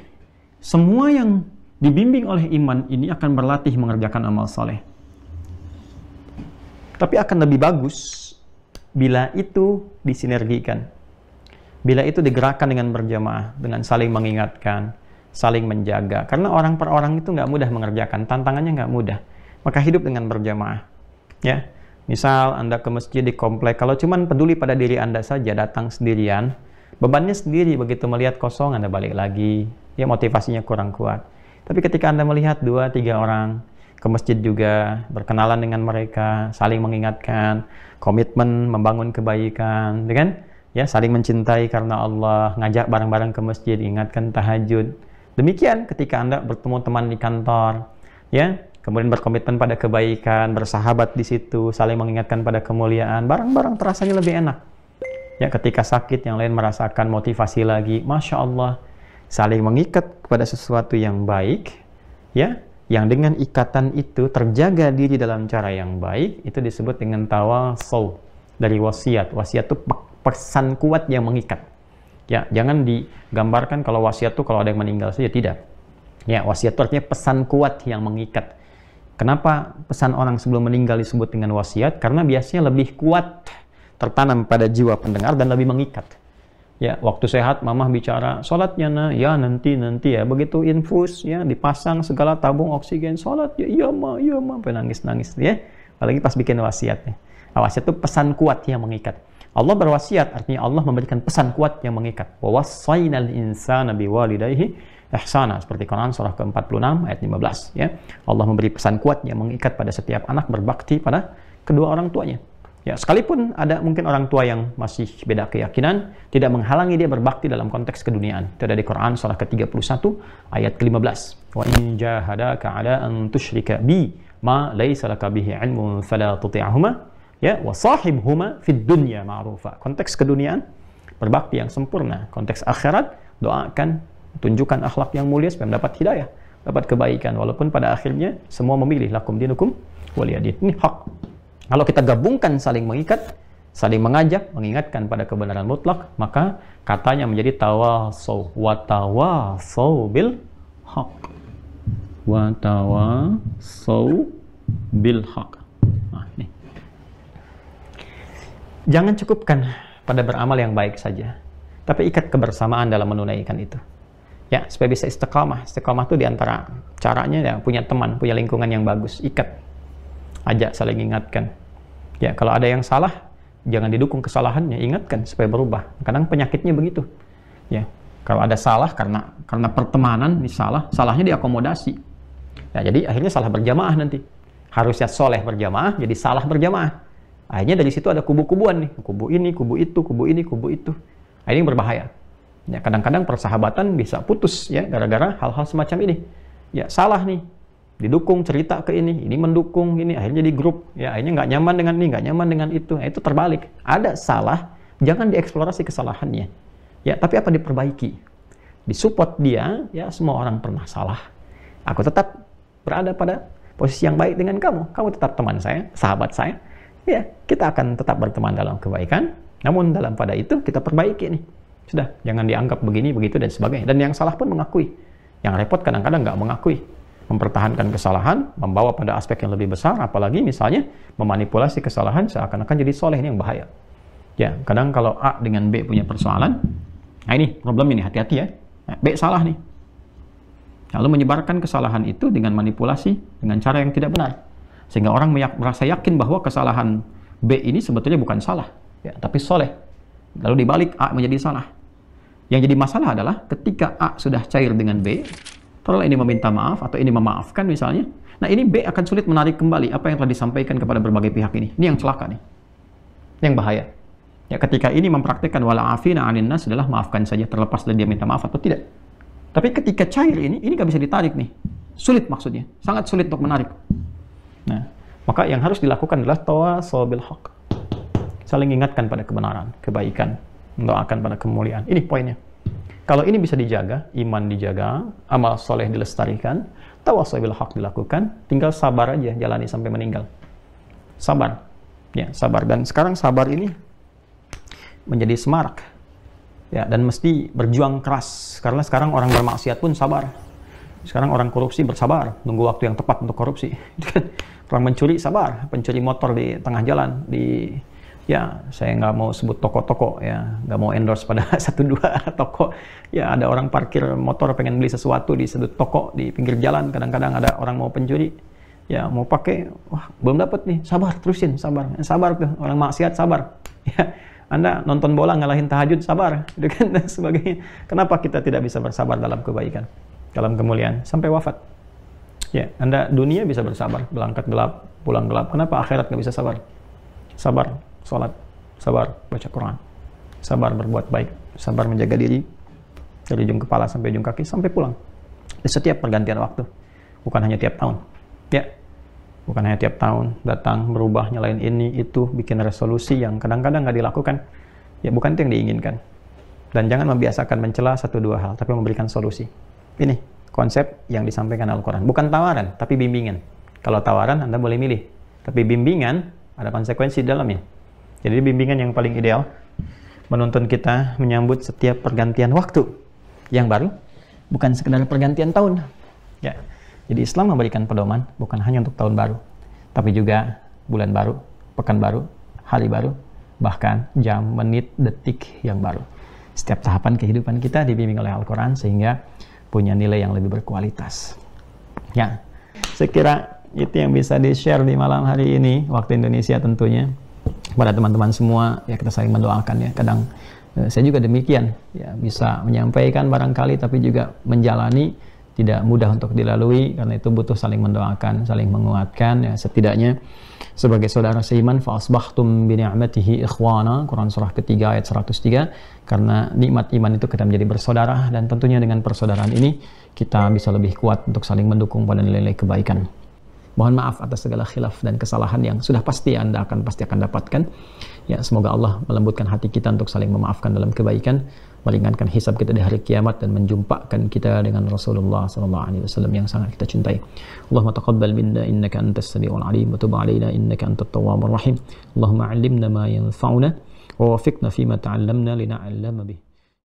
semua yang dibimbing oleh iman ini akan berlatih mengerjakan amal soleh. Tapi akan lebih bagus bila itu disinergikan. Bila itu digerakkan dengan berjamaah, dengan saling mengingatkan, saling menjaga. Karena orang per orang itu nggak mudah mengerjakan, tantangannya nggak mudah. Maka hidup dengan berjamaah. Ya, misal Anda ke masjid di komplek, kalau cuman peduli pada diri Anda saja, datang sendirian, bebannya sendiri, begitu melihat kosong Anda balik lagi, ya motivasinya kurang kuat. Tapi ketika Anda melihat 2-3 orang ke masjid juga, berkenalan dengan mereka, saling mengingatkan, komitmen membangun kebaikan, kan? Ya, saling mencintai karena Allah, ngajak bareng-bareng ke masjid, ingatkan tahajud. Demikian ketika Anda bertemu teman di kantor, ya, kemudian berkomitmen pada kebaikan, bersahabat di situ, saling mengingatkan pada kemuliaan, barang-barang terasanya lebih enak. Ya, ketika sakit yang lain merasakan motivasi lagi, Masya Allah, saling mengikat kepada sesuatu yang baik, ya, yang dengan ikatan itu terjaga diri dalam cara yang baik, itu disebut dengan tawasaw, dari wasiat. Wasiat itu pesan kuat yang mengikat. Ya, jangan digambarkan kalau wasiat itu kalau ada yang meninggal saja, tidak. Ya, wasiat itu artinya pesan kuat yang mengikat. Kenapa pesan orang sebelum meninggal disebut dengan wasiat? Karena biasanya lebih kuat tertanam pada jiwa pendengar dan lebih mengikat. Ya, waktu sehat mamah bicara, sholatnya nah, ya nanti ya. Begitu infus, ya dipasang segala tabung oksigen, sholat ya, iya ma, sampai nangis ya. Apalagi pas bikin wasiatnya. Nah, wasiat itu pesan kuat yang mengikat. Allah berwasiat, artinya Allah memberikan pesan kuat yang mengikat. Wa wassaynal insana biwalidayhi ihsana, seperti Quran surah ke-46 ayat 15, ya. Allah memberi pesan kuat yang mengikat pada setiap anak berbakti pada kedua orang tuanya. Ya, sekalipun ada mungkin orang tua yang masih beda keyakinan, tidak menghalangi dia berbakti dalam konteks keduniaan. Itu ada di Quran surah ke-31 ayat ke-15. Wa in jahadaka 'ala an tusyrika bi ma laysa laka bihi 'ilmun fala tuti'huma, ya, wa sahibhuma fid dunya ma'rufa. Konteks keduniaan berbakti yang sempurna. Konteks akhirat doakan, tunjukkan akhlak yang mulia supaya mendapat hidayah, dapat kebaikan, walaupun pada akhirnya semua memilih lakum dinukum waliyadin. Ini hak. Kalau kita gabungkan saling mengikat, saling mengajak, mengingatkan pada kebenaran mutlak, maka katanya menjadi tawasaw, wa tawasaw bil haq, wa tawasaw bil haq. Nah, ini. Jangan cukupkan pada beramal yang baik saja, tapi ikat kebersamaan dalam menunaikan itu. Ya, supaya bisa istiqamah. Istiqamah itu diantara caranya ya, punya teman, punya lingkungan yang bagus. Ikat, ajak, saling ingatkan. Ya, kalau ada yang salah, jangan didukung kesalahannya, ingatkan supaya berubah. Kadang penyakitnya begitu. Ya, kalau ada salah karena pertemanan, ini salahnya diakomodasi. Ya, jadi akhirnya salah berjamaah nanti. Harusnya soleh berjamaah, jadi salah berjamaah. Akhirnya dari situ ada kubu-kubuan nih, kubu ini, kubu itu, kubu ini, kubu itu. Ini berbahaya. Ya, kadang-kadang persahabatan bisa putus ya gara-gara hal-hal semacam ini. Ya, salah nih, didukung cerita ke ini mendukung ini, akhirnya di grup. Ya, akhirnya nggak nyaman dengan ini, nggak nyaman dengan itu. Nah, itu terbalik. Ada salah, jangan dieksplorasi kesalahannya. Ya, tapi apa diperbaiki? Disupport dia. Ya, semua orang pernah salah. Aku tetap berada pada posisi yang baik dengan kamu. Kamu tetap teman saya, sahabat saya. Ya, kita akan tetap berteman dalam kebaikan. Namun dalam pada itu kita perbaiki nih. Sudah, jangan dianggap begini, begitu, dan sebagainya. Dan yang salah pun mengakui. Yang repot kadang-kadang nggak mengakui. Mempertahankan kesalahan, membawa pada aspek yang lebih besar, apalagi misalnya memanipulasi kesalahan seakan-akan jadi soleh, ini yang bahaya. Ya, kadang kalau A dengan B punya persoalan, nah ini problem ini, hati-hati ya. Nah, B salah nih. Lalu menyebarkan kesalahan itu dengan manipulasi, dengan cara yang tidak benar. Sehingga orang merasa yakin bahwa kesalahan B ini sebetulnya bukan salah, ya, tapi soleh. Lalu dibalik A menjadi salah. Yang jadi masalah adalah ketika A sudah cair dengan B, taruhlah ini meminta maaf atau ini memaafkan misalnya. Nah, ini B akan sulit menarik kembali apa yang telah disampaikan kepada berbagai pihak ini. Ini yang celaka nih. Yang bahaya. Ya, ketika ini mempraktikkan wala afina 'anin nas adalah maafkan saja terlepas dari dia minta maaf atau tidak. Tapi ketika cair ini nggak bisa ditarik nih. Sulit maksudnya. Sangat sulit untuk menarik. Nah, maka yang harus dilakukan adalah tawasaw bil haq. Saling ingatkan pada kebenaran, kebaikan, mendoakan pada kemuliaan. Ini poinnya. Kalau ini bisa dijaga, iman dijaga, amal soleh dilestarikan, tawasaw bil haq dilakukan, tinggal sabar aja, jalani sampai meninggal. Sabar. Ya, sabar. Dan sekarang sabar ini menjadi semarak. Ya, dan mesti berjuang keras. Karena sekarang orang bermaksiat pun sabar. Sekarang orang korupsi bersabar, nunggu waktu yang tepat untuk korupsi. Orang mencuri sabar, pencuri motor di tengah jalan, ya, saya nggak mau sebut toko-toko, ya, nggak mau endorse pada 1-2 toko. Ya, ada orang parkir motor pengen beli sesuatu di sudut toko di pinggir jalan. Kadang-kadang ada orang mau pencuri, ya, mau pakai, wah, belum dapat nih, sabar, terusin, sabar tuh, orang maksiat sabar. Ya, Anda nonton bola ngalahin tahajud sabar, dan sebagainya. Kenapa kita tidak bisa bersabar dalam kebaikan, dalam kemuliaan sampai wafat? Ya, Anda dunia bisa bersabar, berangkat gelap, pulang gelap. Kenapa akhirat nggak bisa sabar? Sabar sholat, sabar baca Quran, sabar berbuat baik, sabar menjaga diri dari ujung kepala sampai ujung kaki sampai pulang. Di setiap pergantian waktu, bukan hanya tiap tahun. Ya, bukan hanya tiap tahun datang berubah, nyalain ini itu, bikin resolusi yang kadang-kadang nggak dilakukan. Ya bukan itu yang diinginkan. Dan jangan membiasakan mencela satu dua hal, tapi memberikan solusi. Ini konsep yang disampaikan Al-Quran. Bukan tawaran, tapi bimbingan. Kalau tawaran Anda boleh milih, tapi bimbingan ada konsekuensi di dalamnya. Jadi bimbingan yang paling ideal menuntun kita menyambut setiap pergantian waktu yang baru, bukan sekedar pergantian tahun. Ya. Jadi Islam memberikan pedoman bukan hanya untuk tahun baru, tapi juga bulan baru, pekan baru, hari baru, bahkan jam, menit, detik yang baru. Setiap tahapan kehidupan kita dibimbing oleh Al-Quran sehingga punya nilai yang lebih berkualitas. Ya, saya kira itu yang bisa di-share di malam hari ini, waktu Indonesia tentunya. Pada teman-teman semua, ya kita saling mendoakan ya. Kadang saya juga demikian, ya bisa menyampaikan barangkali, tapi juga menjalani tidak mudah untuk dilalui, karena itu butuh saling mendoakan, saling menguatkan. Ya, setidaknya sebagai saudara seiman, fa'asbahtum bini'matihi ikhwana, Quran surah ketiga ayat 103, karena nikmat iman itu kita menjadi bersaudara, dan tentunya dengan persaudaraan ini kita bisa lebih kuat untuk saling mendukung pada nilai-nilai kebaikan. Mohon maaf atas segala khilaf dan kesalahan yang sudah pasti Anda pasti akan dapatkan. Ya, semoga Allah melembutkan hati kita untuk saling memaafkan dalam kebaikan, meringankan hisab kita di hari kiamat, dan menjumpakan kita dengan Rasulullah SAW yang sangat kita cintai. Allahumma taqabbal minna innaka antas samiul alim wa tub alaina innaka antat tawwabur rahim. Allahumma 'allimna ma yanfa'una wa waffiqna fima ta'allamna lina'allama bih.